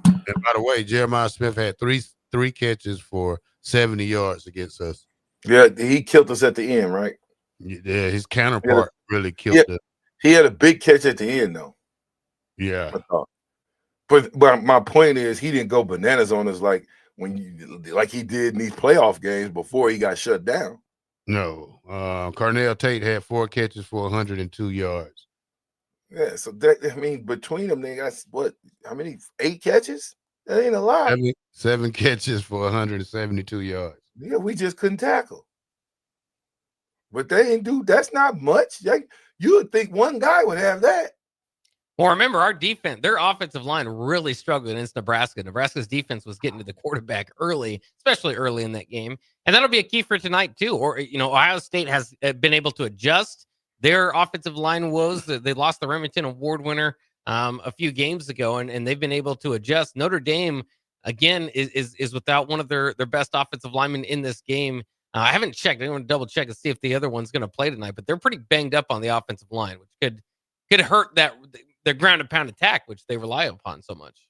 And by the way, Jeremiah Smith had three catches for 70 yards against us. Yeah, he killed us at the end, right? Yeah, his counterpart really killed us. He had a big catch at the end, though. Yeah. But my point is, he didn't go bananas on us like he did in these playoff games before he got shut down. No. Carnell Tate had 4 catches for 102 yards. Yeah, so between them, they got how many? 8 catches? That ain't a lot. 7 catches for 172 yards. Yeah, we just couldn't tackle. But they didn't do. That's not much. You would think one guy would have that. Well, remember, our defense, their offensive line really struggled against Nebraska. Nebraska's defense was getting to the quarterback early, especially early in that game. And that'll be a key for tonight, too. Or, Ohio State has been able to adjust their offensive line woes. They lost the Remington Award winner a few games ago, and they've been able to adjust. Notre Dame, again, is without one of their best offensive linemen in this game. I haven't checked. I want to double check and see if the other one's going to play tonight, but they're pretty banged up on the offensive line, which could hurt their ground and pound attack, which they rely upon so much.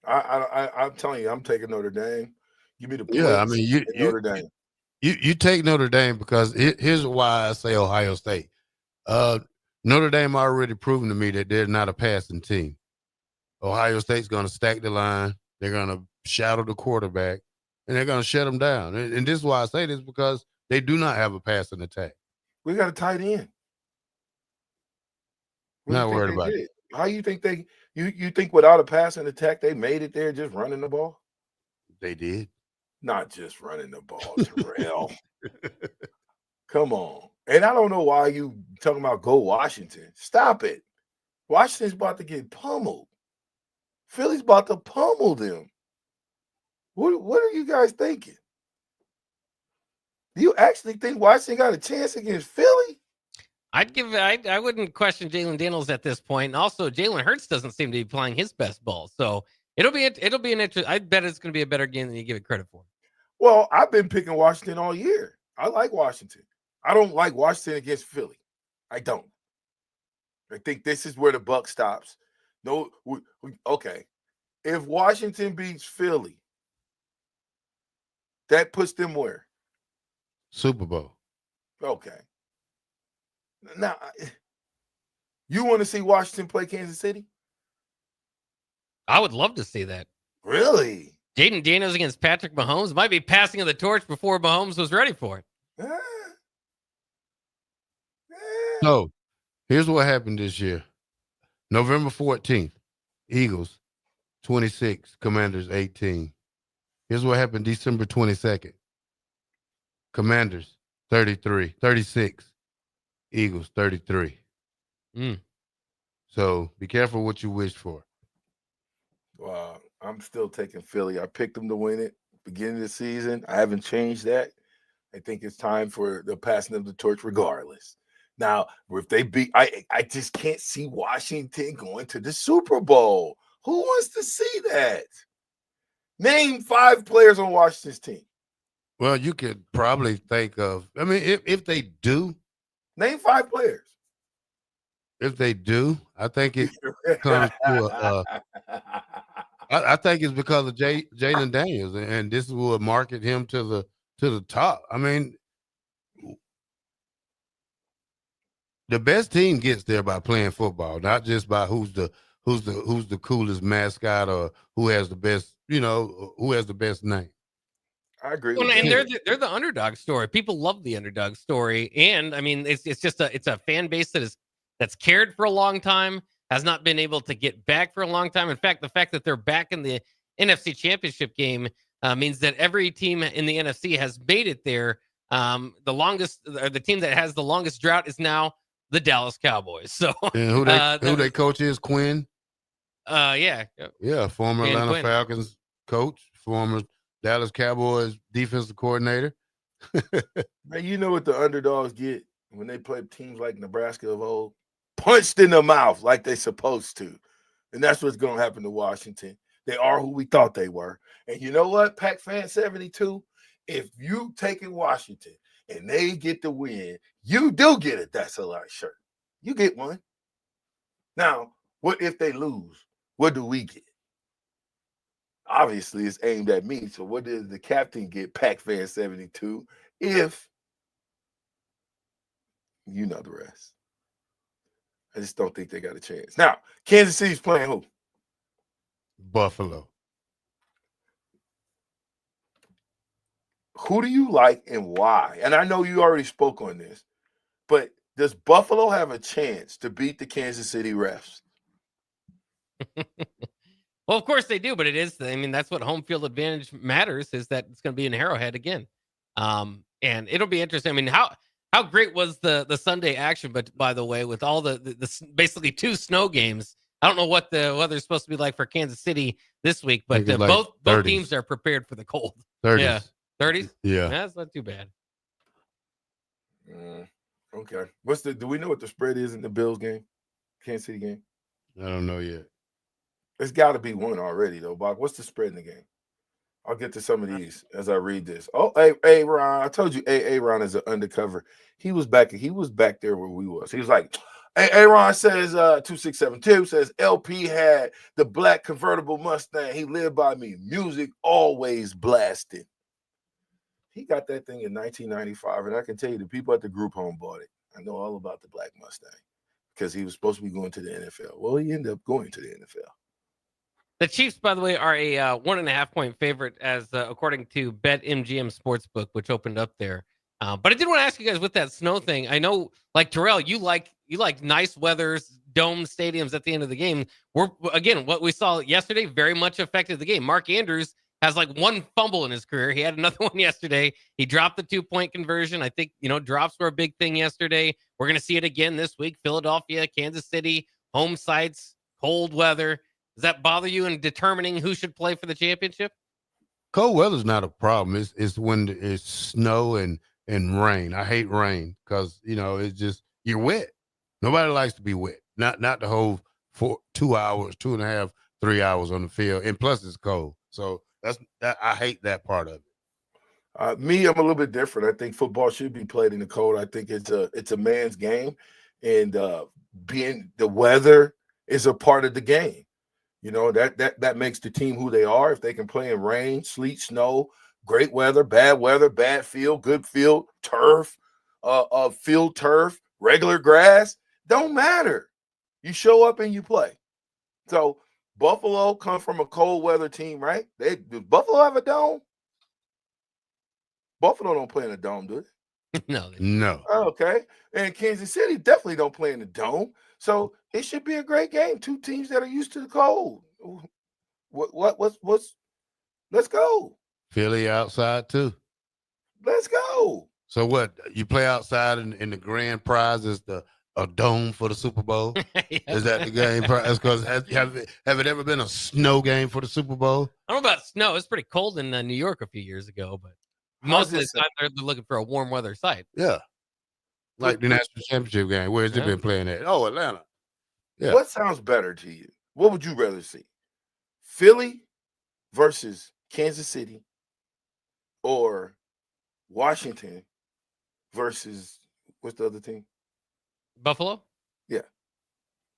I'm telling you, I'm taking Notre Dame. Give me the points. Yeah, I mean, Notre Dame. You take Notre Dame because here's why I say Ohio State. Notre Dame already proven to me that they're not a passing team. Ohio State's going to stack the line. They're going to shadow the quarterback, and they're going to shut them down. And this is why I say this, because they do not have a passing attack. We got a tight end. Not worried about it. How you think you think without a passing attack they made it there just running the ball? They did. Not just running the ball, Terrell. Come on. And I don't know why you talking about go Washington. Stop it. Washington's about to get pummeled. Philly's about to pummel them. What are you guys thinking? Do you actually think Washington got a chance against Philly? I wouldn't question Jalen Daniels at this point. And also, Jalen Hurts doesn't seem to be playing his best ball. So it'll be an interesting. I bet it's going to be a better game than you give it credit for. Well, I've been picking Washington all year. I like Washington. I don't like Washington against Philly. I don't. I think this is where the buck stops. No, okay. If Washington beats Philly, that puts them where? Super Bowl. Okay. Now, you want to see Washington play Kansas City? I would love to see that. Really? Jaden Daniels against Patrick Mahomes might be passing of the torch before Mahomes was ready for it. So, here's what happened this year. November 14th, Eagles 26, Commanders 18. Here's what happened December 22nd. Commanders 36, Eagles 33. So be careful what you wish for. Well, I'm still taking Philly. I picked them to win it beginning of the season. I haven't changed that. I think it's time for the passing of the torch regardless. Now, if they beat, I just can't see Washington going to the Super Bowl. Who wants to see that? Name 5 players on Washington's team. Well, you could probably think of, I mean, if they do. Name 5 players. If they do, I think it comes to I think it's because of Jaden Daniels, and this will market him to the top. I mean, the best team gets there by playing football, not just by who's the coolest mascot or who has the best, who has the best name. I agree. Well, and they're the underdog story. People love the underdog story, and I mean, it's just a fan base that's cared for a long time, has not been able to get back for a long time. In fact, the fact that they're back in the NFC Championship game means that every team in the NFC has made it there. The team that has the longest drought is now the Dallas Cowboys. So, and who they coach is Quinn. Yeah, former Dan Atlanta Quinn. Falcons coach, former Dallas Cowboys defensive coordinator. Now, you know what the underdogs get when they play teams like Nebraska of old? Punched in the mouth like they're supposed to. And that's what's going to happen to Washington. They are who we thought they were. And you know what, Pac Fan 72? If you taking Washington and they get the win, you do get a That's a Lot shirt. You get one. Now, what if they lose? What do we get? Obviously, it's aimed at me. So what does the captain get, Pac Fan 72, if you know the rest? I just don't think they got a chance. Now, Kansas City's playing who? Buffalo. Who do you like and why? And I know you already spoke on this, but does Buffalo have a chance to beat the Kansas City refs? Well, of course they do, but that's what home field advantage matters, is that it's going to be in Arrowhead again. And it'll be interesting. I mean, how great was the Sunday action? But by the way, with all the basically 2 snow games, I don't know what the weather's supposed to be like for Kansas City this week, but like both teams are prepared for the cold. 30s. Yeah, 30s. Yeah, that's not too bad. Okay. Do we know what the spread is in the Bills game, Kansas City game? I don't know yet. It's got to be 1 already, though, Bach. What's the spread in the game? I'll get to some of these as I read this. Oh, hey, Ron. I told you, Ron is an undercover. He was back there where we was. He was like, Ron says 2672 says LP had the black convertible Mustang. He lived by me. Music always blasting. He got that thing in 1995, and I can tell you the people at the group home bought it. I know all about the black Mustang because he was supposed to be going to the NFL. Well, he ended up going to the NFL. The Chiefs, by the way, are a 1.5 point favorite, as according to BetMGM Sportsbook, which opened up there. But I did want to ask you guys with that snow thing. I know, like Terrell, you like nice weather, dome stadiums at the end of the game. What we saw yesterday very much affected the game. Mark Andrews has 1 fumble in his career. He had another one yesterday. He dropped the 2-point conversion. I think drops were a big thing yesterday. We're going to see it again this week. Philadelphia, Kansas City, home sites, cold weather. Does that bother you in determining who should play for the championship? Cold weather's not a problem. It's when it's snow and rain. I hate rain because it's just you're wet. Nobody likes to be wet. Not the whole 2 hours, 2.5, 3 hours on the field, and plus it's cold. So I hate that part of it. Me, I'm a little bit different. I think football should be played in the cold. I think it's a man's game, and being the weather is a part of the game. You know, that makes the team who they are. If they can play in rain, sleet, snow, great weather, bad field, good field, turf, field turf, regular grass, don't matter. You show up and you play. So Buffalo comes from a cold weather team, right? Does Buffalo have a dome? Buffalo don't play in a dome, do they? No. Oh, okay. And Kansas City definitely don't play in the dome. So it should be a great game. Two teams that are used to the cold. What's let's go. Philly outside too. Let's go. So what? You play outside and the grand prize is a dome for the Super Bowl? Is that the game prize? Because have it ever been a snow game for the Super Bowl? I don't know about snow. It was pretty cold in New York a few years ago, but most of the time they're looking for a warm weather site. Yeah. Like the national championship game. Where has it been playing at? Oh, Atlanta. Yeah. What sounds better to you? What would you rather see? Philly versus Kansas City, or Washington versus what's the other team? Buffalo? Yeah.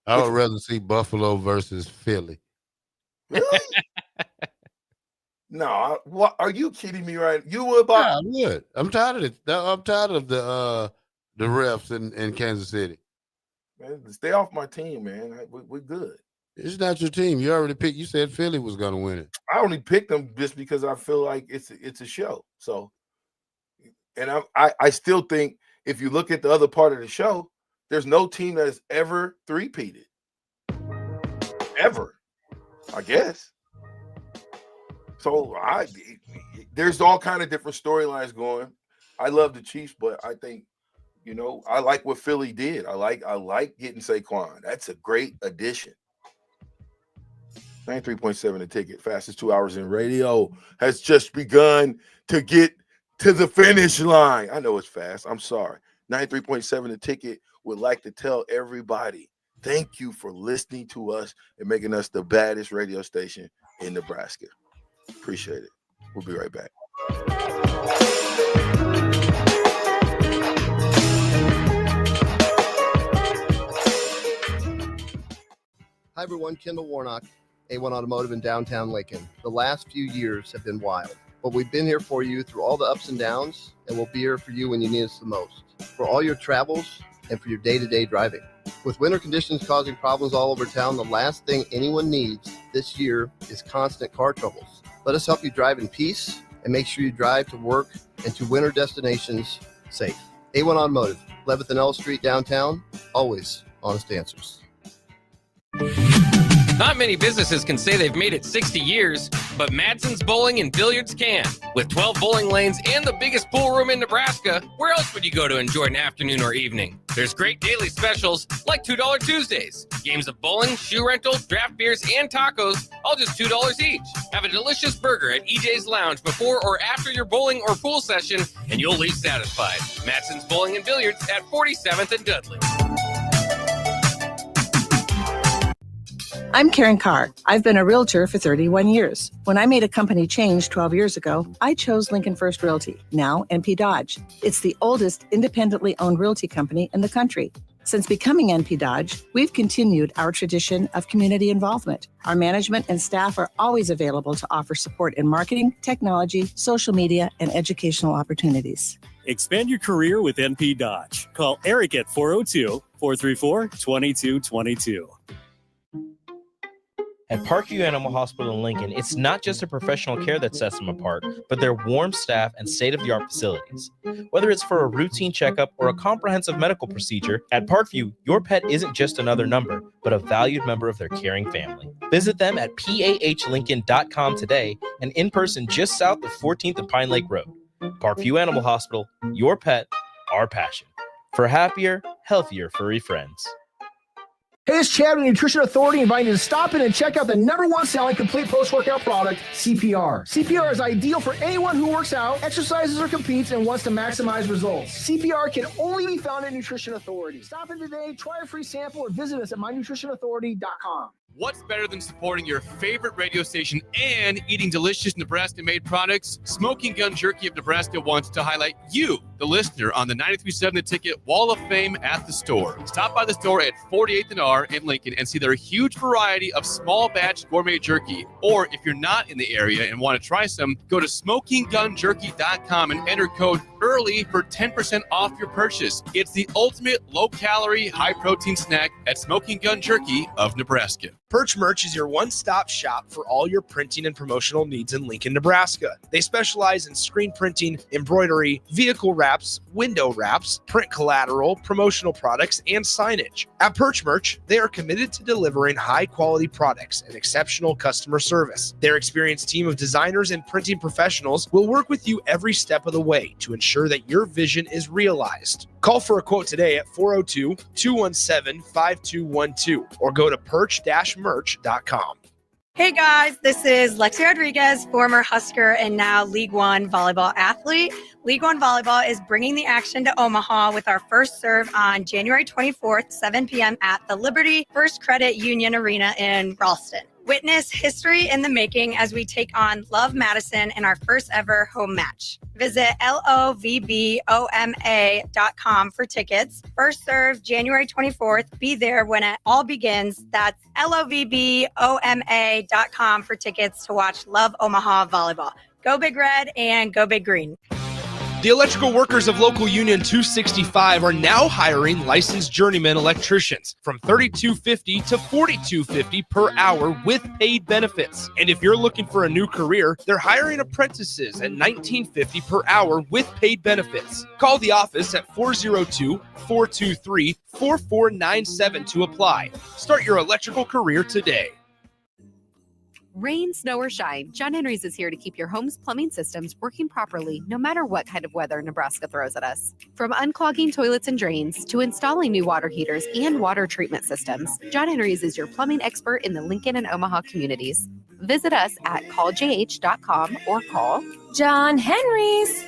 I would rather see Buffalo versus Philly. Really? No, what are you kidding me? Right? You would buy? Yeah, I would. I'm tired of it. I'm tired of the refs in Kansas City. Man, stay off my team, man. We're good. It's not your team. You already picked. You said Philly was going to win it. I only picked them just because I feel like it's a show. So, and I still think if you look at the other part of the show, there's no team that has ever three-peated. Ever, I guess. So there's all kind of different storylines going. I love the Chiefs, but I think, you know, I like what Philly did. I like getting Saquon. That's a great addition. 93.7 the ticket. Fastest 2 hours in radio has just begun to get to the finish line. I know it's fast. I'm sorry. 93.7 the ticket would like to tell everybody thank you for listening to us and making us the baddest radio station in Nebraska. Appreciate it. We'll be right back. Hi, everyone. Kendall Warnock, A1 Automotive in downtown Lincoln. The last few years have been wild, but we've been here for you through all the ups and downs, and we'll be here for you when you need us the most, for all your travels and for your day-to-day driving. With winter conditions causing problems all over town, the last thing anyone needs this year is constant car troubles. Let us help you drive in peace and make sure you drive to work and to winter destinations safe. A1 Automotive, 11th and L Street downtown, always honest answers. Not many businesses can say they've made it 60 years, but Madsen's Bowling and Billiards can. With 12 bowling lanes and the biggest pool room in Nebraska, where else would you go to enjoy an afternoon or evening? There's great daily specials like $2 Tuesdays. Games of bowling, shoe rental, draft beers, and tacos, all just $2 each. Have a delicious burger at EJ's Lounge before or after your bowling or pool session, and you'll leave satisfied. Madsen's Bowling and Billiards at 47th and Dudley. I'm Karen Carr. I've been a realtor for 31 years. When I made a company change 12 years ago, I chose Lincoln First Realty, now NP Dodge. It's the oldest independently owned realty company in the country. Since becoming NP Dodge, we've continued our tradition of community involvement. Our management and staff are always available to offer support in marketing, technology, social media, and educational opportunities. Expand your career with NP Dodge. Call Eric at 402-434-2222. At Parkview Animal Hospital in Lincoln, it's not just a professional care that sets them apart, but their warm staff and state-of-the-art facilities. Whether it's for a routine checkup or a comprehensive medical procedure, at Parkview, your pet isn't just another number, but a valued member of their caring family. Visit them at pahlincoln.com today and in person just south of 14th and Pine Lake Road. Parkview Animal Hospital, your pet, our passion. For happier, healthier furry friends. Hey, it's Chad with Nutrition Authority inviting you to stop in and check out the #1 selling complete post-workout product, CPR. CPR is ideal for anyone who works out, exercises, or competes and wants to maximize results. CPR can only be found at Nutrition Authority. Stop in today, try a free sample, or visit us at mynutritionauthority.com. What's better than supporting your favorite radio station and eating delicious Nebraska-made products? Smoking Gun Jerky of Nebraska wants to highlight you, the listener, on the 93.7 The Ticket Wall of Fame at the store. Stop by the store at 48th and R in Lincoln and see their huge variety of small batch gourmet jerky. Or if you're not in the area and want to try some, go to smokinggunjerky.com and enter code EARLY for 10% off your purchase. It's the ultimate low-calorie, high-protein snack at Smoking Gun Jerky of Nebraska. Perch Merch is your one-stop shop for all your printing and promotional needs in Lincoln, Nebraska. They specialize in screen printing, embroidery, vehicle wraps, window wraps, print collateral, promotional products, and signage. At Perch Merch, they are committed to delivering high-quality products and exceptional customer service. Their experienced team of designers and printing professionals will work with you every step of the way to ensure that your vision is realized. Call for a quote today at 402-217-5212 or go to perch-merch.com. Hey guys, this is Lexi Rodriguez, former Husker and now League One volleyball athlete. League One volleyball is bringing the action to Omaha with our first serve on January 24th, 7 p.m. at the Liberty First Credit Union Arena in Ralston. Witness history in the making as we take on Love Madison in our first ever home match. Visit lovboma.com for tickets. First serve January 24th. Be there when it all begins. That's lovboma.com for tickets to watch Love Omaha volleyball. Go Big Red and go Big Green. The electrical workers of Local Union 265 are now hiring licensed journeyman electricians from $32.50 to $42.50 per hour with paid benefits. And if you're looking for a new career, they're hiring apprentices at $19.50 per hour with paid benefits. Call the office at 402-423-4497 to apply. Start your electrical career today. Rain, snow, or shine, John Henry's is here to keep your home's plumbing systems working properly no matter what kind of weather Nebraska throws at us. From unclogging toilets and drains to installing new water heaters and water treatment systems, John Henry's is your plumbing expert in the Lincoln and Omaha communities. Visit us at calljh.com or call John Henry's.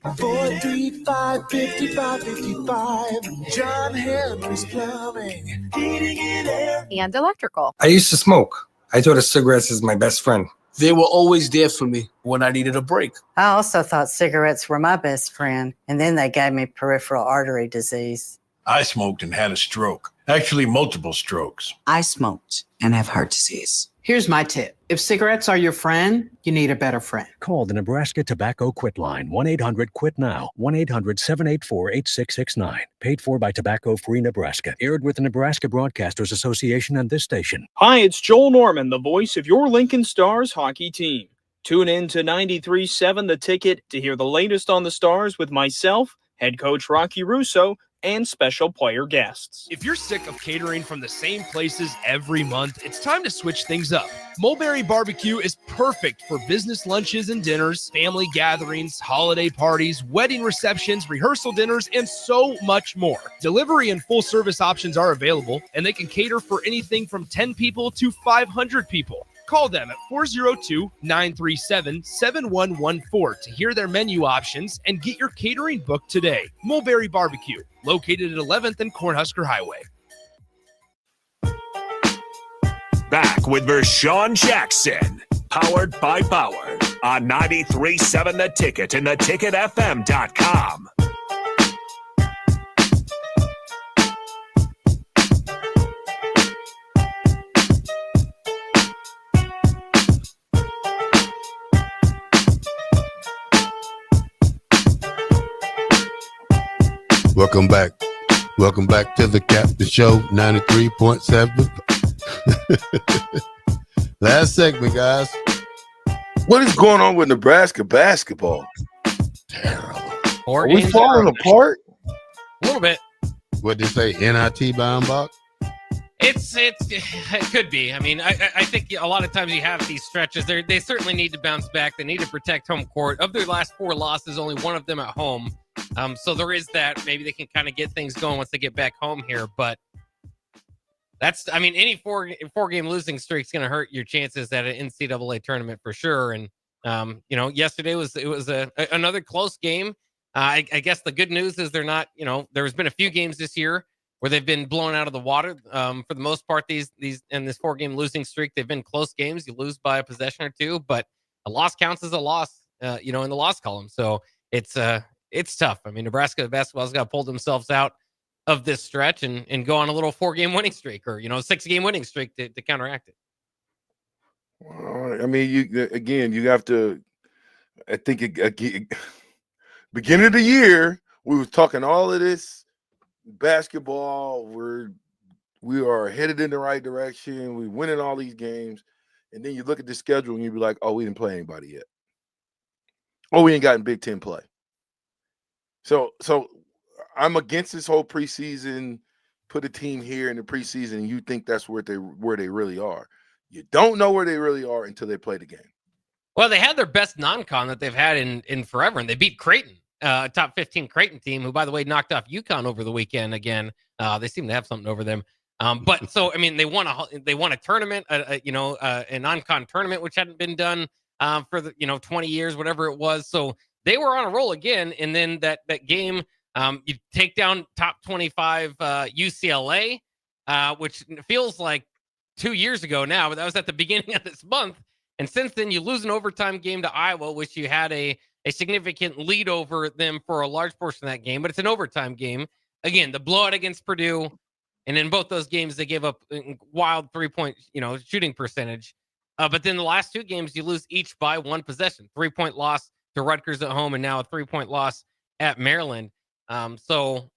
435-5555. John Henry's Plumbing, Heating and Air. And electrical. I used to smoke. I thought of cigarettes as my best friend. They were always there for me when I needed a break. I also thought cigarettes were my best friend, and then they gave me peripheral artery disease. I smoked and had a stroke. Actually, multiple strokes. I smoked and have heart disease. Here's my tip. If cigarettes are your friend, you need a better friend. Call the Nebraska Tobacco Quit Line, 1-800-QUIT-NOW, 1-800-784-8669. Paid for by Tobacco Free Nebraska. Aired with the Nebraska Broadcasters Association and this station. Hi, it's Joel Norman, the voice of your Lincoln Stars hockey team. Tune in to 93.7 The Ticket to hear the latest on the Stars with myself, head coach Rocky Russo, and special player guests. If you're sick of catering from the same places every month, it's time to switch things up. Mulberry Barbecue is perfect for business lunches and dinners, family gatherings, holiday parties, wedding receptions, rehearsal dinners, and so much more. Delivery and full service options are available, and they can cater for anything from 10 people to 500 people. Call them at 402-937-7114 to hear their menu options and get your catering booked today. Mulberry Barbecue, located at 11th and Cornhusker Highway. Back with Vershawn Jackson, powered by Power, on 93.7 The Ticket and theticketfm.com. Welcome back. Welcome back to the Captain Show, 93.7. Last segment, guys. What is going on with Nebraska basketball? Terrible. Are we falling apart? A little bit. What did they say? NIT bound box? It could be. I mean, I think a lot of times you have these stretches. They certainly need to bounce back. They need to protect home court. Of their last 4 losses, only one of them at home. So there is that. Maybe they can kind of get things going once they get back home here. But that's, I mean, any four-game losing streak is going to hurt your chances at an NCAA tournament for sure. And yesterday was another close game. I guess the good news is they're not. There's been a few games this year where they've been blown out of the water. For the most part, these in this 4-game losing streak, they've been close games. You lose by a possession or two, but a loss counts as a loss, in the loss column. So it's tough. I mean, Nebraska basketball's got to pull themselves out of this stretch and go on a little 4-game winning streak or 6-game winning streak to counteract it. Well, I mean, you have to. I think beginning of the year we was talking all of this basketball. We are headed in the right direction. We winning all these games, and then you look at the schedule and you be like, "Oh, we didn't play anybody yet. Oh, we ain't gotten Big Ten play." So I'm against this whole preseason. Put a team here in the preseason, and you think that's where they really are. You don't know where they really are until they play the game. Well, they had their best non-con that they've had in forever, and they beat Creighton, a top 15 Creighton team, who, by the way, knocked off UConn over the weekend again. They seem to have something over them. But so, I mean, they won a tournament, a non-con tournament, which hadn't been done for 20 years, whatever it was. So they were on a roll again. And then that game, you take down top 25 UCLA, which feels like 2 years ago now, but that was at the beginning of this month. And since then, you lose an overtime game to Iowa, which you had a significant lead over them for a large portion of that game. But it's an overtime game. Again, the blowout against Purdue. And in both those games, they gave up wild 3-point, shooting percentage. But then the last 2 games, you lose each by 1 possession. 3-point loss to Rutgers at home, and now a 3-point loss at Maryland. So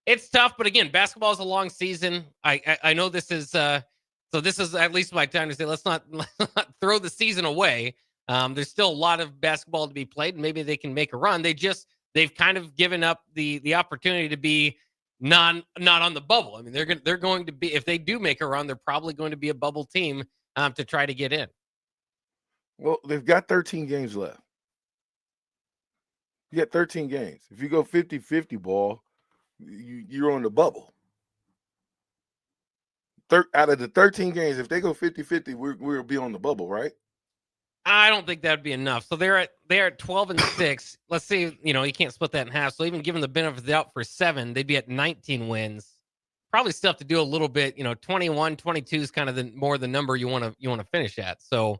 it's tough. But again, basketball is a long season. I know this is so this is at least my time to say let's not throw the season away. There's still a lot of basketball to be played, and maybe they can make a run. They've kind of given up the opportunity to be not on the bubble. I mean, they're going to be, if they do make a run, they're probably going to be a bubble team to try to get in. Well, they've got 13 games left. You got 13 games. If you go 50-50 ball, you're on the bubble. Out of the 13 games, if they go 50-50, we'll be on the bubble, right? I don't think that'd be enough. So they're at 12-6. Let's see, you can't split that in half. So even given the benefit of the doubt for 7, they'd be at 19 wins. Probably still have to do a little bit. 21, 22 is kind of the number you want to finish at. So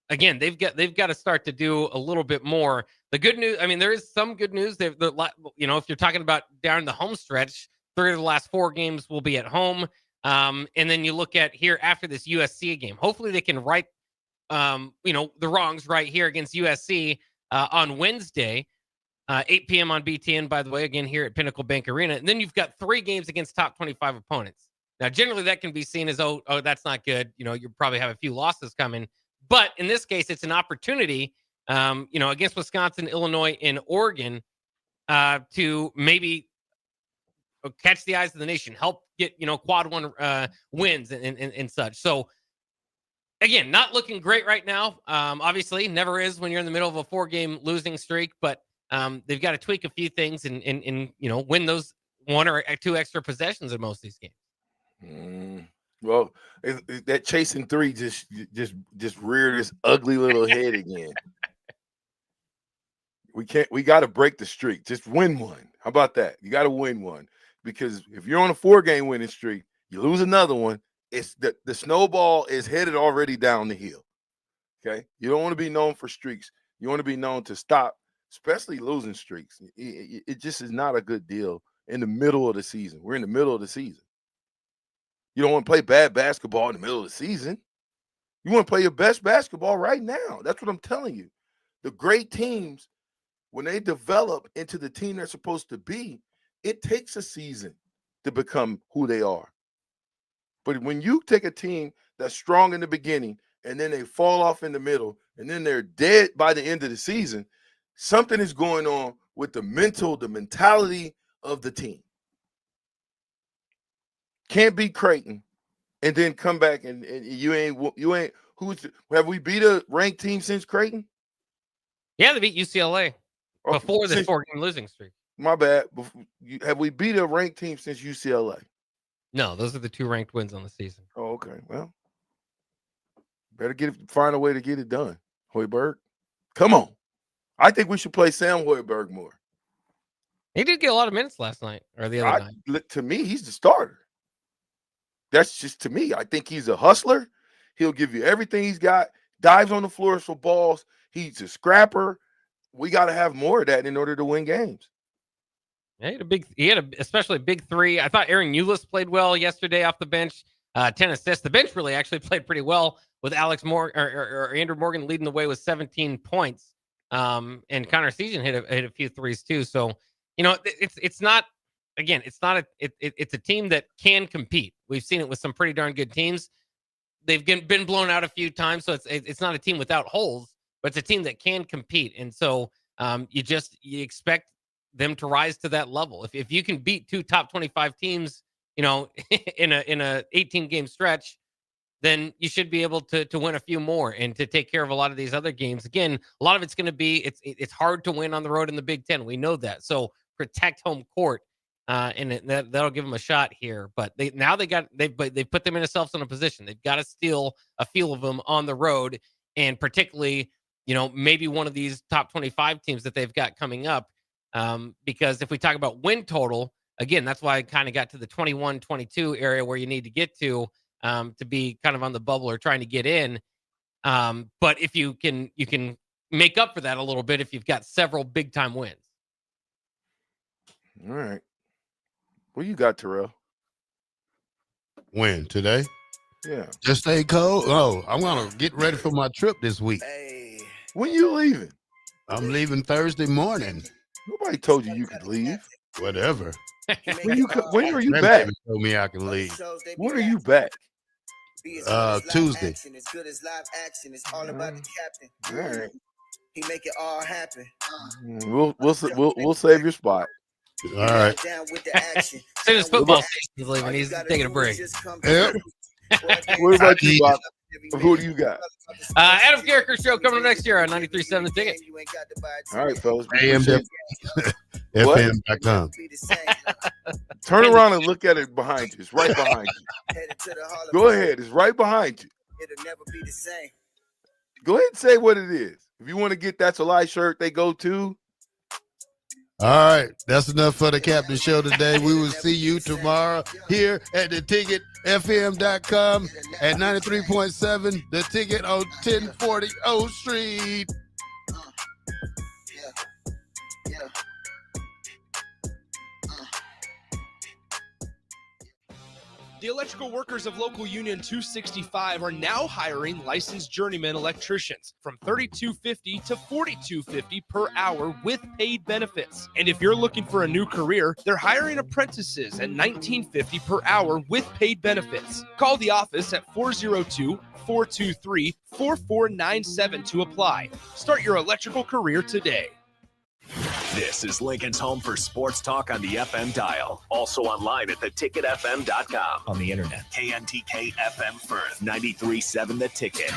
again, they've got to start to do a little bit more. The good news, I mean, there is some good news. If you're talking about down the home stretch, 3 of the last 4 games will be at home. And then you look at here after this USC game. Hopefully they can right the wrongs right here against USC on Wednesday, 8 p.m. on BTN, by the way, again here at Pinnacle Bank Arena. And then you've got 3 games against top 25 opponents. Now, generally that can be seen as, oh, that's not good. You probably have a few losses coming. But in this case, it's an opportunity, against Wisconsin, Illinois, and Oregon to maybe catch the eyes of the nation, help get, quad 1 wins and such. So, again, not looking great right now. Obviously, never is when you're in the middle of a 4-game losing streak, but they've got to tweak a few things and win those 1 or 2 extra possessions in most of these games. Well, that chasing 3 just reared his ugly little head again. We got to break the streak. Just win 1. How about that? You got to win 1, because if you're on a 4-game winning streak, you lose another one. It's the snowball is headed already down the hill. Okay, you don't want to be known for streaks. You want to be known to stop, especially losing streaks. It just is not a good deal in the middle of the season. We're in the middle of the season. You don't want to play bad basketball in the middle of the season. You want to play your best basketball right now. That's what I'm telling you. The great teams, when they develop into the team they're supposed to be, it takes a season to become who they are. But when you take a team that's strong in the beginning and then they fall off in the middle and then they're dead by the end of the season, something is going on with the mentality of the team. Can't beat Creighton and then come back and you ain't have we beat a ranked team since Creighton? Yeah, they beat UCLA before this 4-game losing streak. My bad. Have we beat a ranked team since UCLA? No, those are the 2 ranked wins on the season. Oh, okay. Well, better find a way to get it done. Hoiberg, come on. I think we should play Sam Hoiberg more. He did get a lot of minutes last night or the other night. To me, he's the starter. That's just to me. I think he's a hustler. He'll give you everything he's got. Dives on the floor for balls. He's a scrapper. We got to have more of that in order to win games. Yeah, he had a especially big three. I thought Aaron Eulis played well yesterday off the bench. 10 assists. The bench really actually played pretty well with Alex Moore or Andrew Morgan leading the way with 17 points. And Connor Season hit a few threes too. So, it's not a team that can compete. We've seen it with some pretty darn good teams. They've been blown out a few times, so it's not a team without holes, but it's a team that can compete. And so you expect them to rise to that level. If you can beat two top 25 teams, in a 18 game stretch, then you should be able to win a few more and to take care of a lot of these other games. Again, a lot of it's going to be it's hard to win on the road in the Big Ten. We know that. So protect home court, and that'll give them a shot here. But they've put themselves in a position. They've got to steal a feel of them on the road, and particularly maybe one of these top 25 teams that they've got coming up. Because if we talk about win total, again, that's why I kind of got to the 21-22 area where you need to get to be kind of on the bubble or trying to get in. But if you can make up for that a little bit if you've got several big time wins. All right. What you got, Terrell? When? Today? Yeah. Just stay cold? Oh, I'm going to get ready for my trip this week. Hey. When you leaving? I'm leaving Thursday morning. Nobody told you could leave. Whatever. When are you back? Told me I can leave. When are you back? Tuesday. All right. He make it all happen. We'll save your spot. All right. As soon as football season's leaving, he's taking a break. Yep. What about you, Bob? Who do you got? Adam Carricker Show coming up next year on 93.7 The Ticket. All right, fellas. AM.FM.com. Turn around and look at it behind you. It's right behind you. Go ahead. It's right behind you. It'll never be the same. Go ahead and say what it is. If you want to get That's a Lie shirt, they go to. All right. That's enough for the Captain Show today. We will see you tomorrow here at the Ticket, FM.com at 93.7, The Ticket on 1040 O Street. The electrical workers of Local Union 265 are now hiring licensed journeyman electricians from $32.50 to $42.50 per hour with paid benefits. And if you're looking for a new career, they're hiring apprentices at $19.50 per hour with paid benefits. Call the office at 402-423-4497 to apply. Start your electrical career today. This is Lincoln's home for sports talk on the FM dial. Also online at theticketfm.com. On the internet. KNTK FM Firth, 93.7 The Ticket.